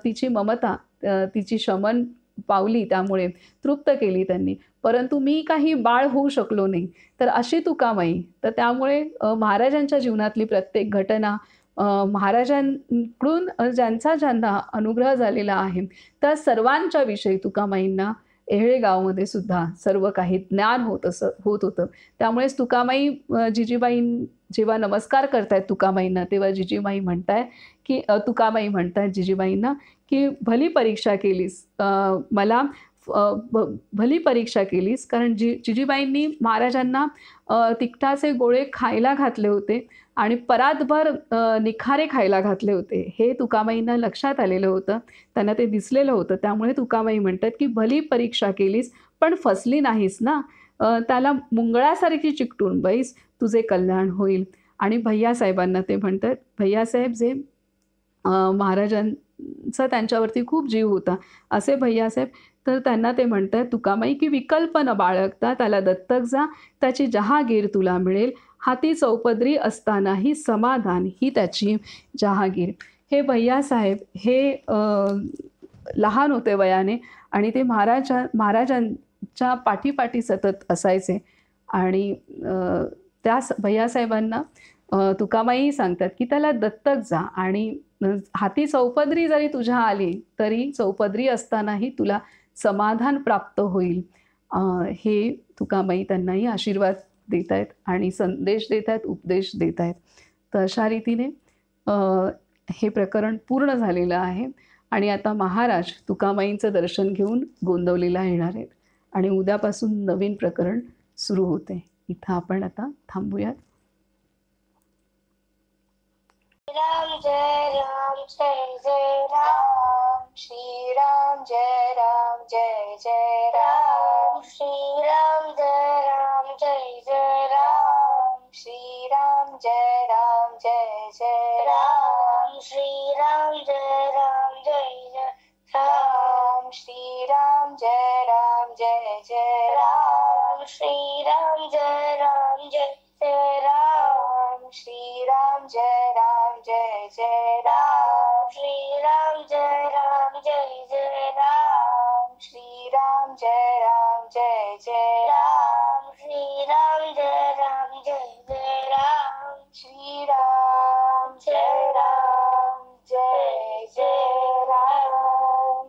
तिची ममता तिची शमन पावली, त्यामुळे तृप्त केली त्यांनी. परंतु मी काही बाळ होऊ शकलो नाही, तर अशी तुकामाई. तर त्यामुळे महाराजांच्या जीवनातली प्रत्येक घटना महाराजांकडून ज्यांना अनुग्रह झालेला आहे त्या सर्वांच्या विषयी तुकामाईंना येहळेगावमध्ये सुद्धा सर्व काही ज्ञान होत होतं. त्यामुळेच तुकामाई जिजीबाई जेव्हा नमस्कार करतायत तुकामाईंना तेव्हा जिजीबाई तुकामाई म्हणतायत जिजीबाईंना की भली परीक्षा केलीस, भली परीक्षा केलीस. कारण जिजीबाईंनी महाराजांना तिखटाचे गोळे खायला घातले होते आणि परातभर निखारे खायला घातले होते. हे तुकामाईंना लक्षात आलेलं होतं, त्यांना ते दिसलेलं होतं. त्यामुळे तुकामाई म्हणतात की भली परीक्षा केलीस पण फसली नाहीस ना, त्याला मुंगळासारखी चिकटून बैस, तुझे कल्याण होईल. आणि भैयासाहेबांना ते म्हणतात, भैयासाहेब जे महाराजांचा त्यांच्यावरती खूप जीव होता असे भैयासाहेब. तर त्यांना ते म्हणतात तुकामाई की विकल्प न बाळगता त्याला दत्तक जा, त्याची जहागीर तुला मिळेल. हाती चौपदरी असतानाही समाधान ही त्याची जहागीर. हे भैयासाहेब हे लहान होते वयाने आणि ते महाराजांच्या पाठीपाठी सतत असायचे. आणि त्या भैयासाहेबांना तुकामाई सांगतात की त्याला दत्तक जा आणि हाती चौपदरी जरी तुझ्या आली तरी चौपदरी असतानाही तुला समाधान प्राप्त होईल. हे तुकामाई त्यांनाही आशीर्वाद देत आहेत आणि संदेश देत आहेत, उपदेश देत आहेत. तर अशा रीतीने हे प्रकरण पूर्ण झालेलं आहे आणि आता महाराज तुकामाईंचं दर्शन घेऊन गोंदवलीला येणार आहेत आणि उद्यापासून नवीन प्रकरण सुरू होते. इथं आपण आता थांबूयात. राम जय राम जय जय राम, श्रीराम जय राम जय जय राम, श्रीराम जय राम जय जय राम, श्रीराम जय राम जय जय राम, श्रीराम जय राम जय जय राम, श्रीराम जय राम जय जय राम, श्रीराम जय राम जय जय राम, श्रीराम जय राम जय जय राम, श्रीराम जय राम जय जय राम, श्रीराम जय राम जय जय राम, श्रीराम जय राम जय जय राम, श्रीराम जय राम जय जय राम.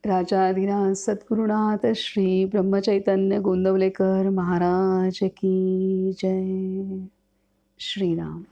राजाधिराज सद्गुरुनाथ श्री ब्रह्मचैतन्य गोंदवलेकर महाराज की जय. श्रीराम.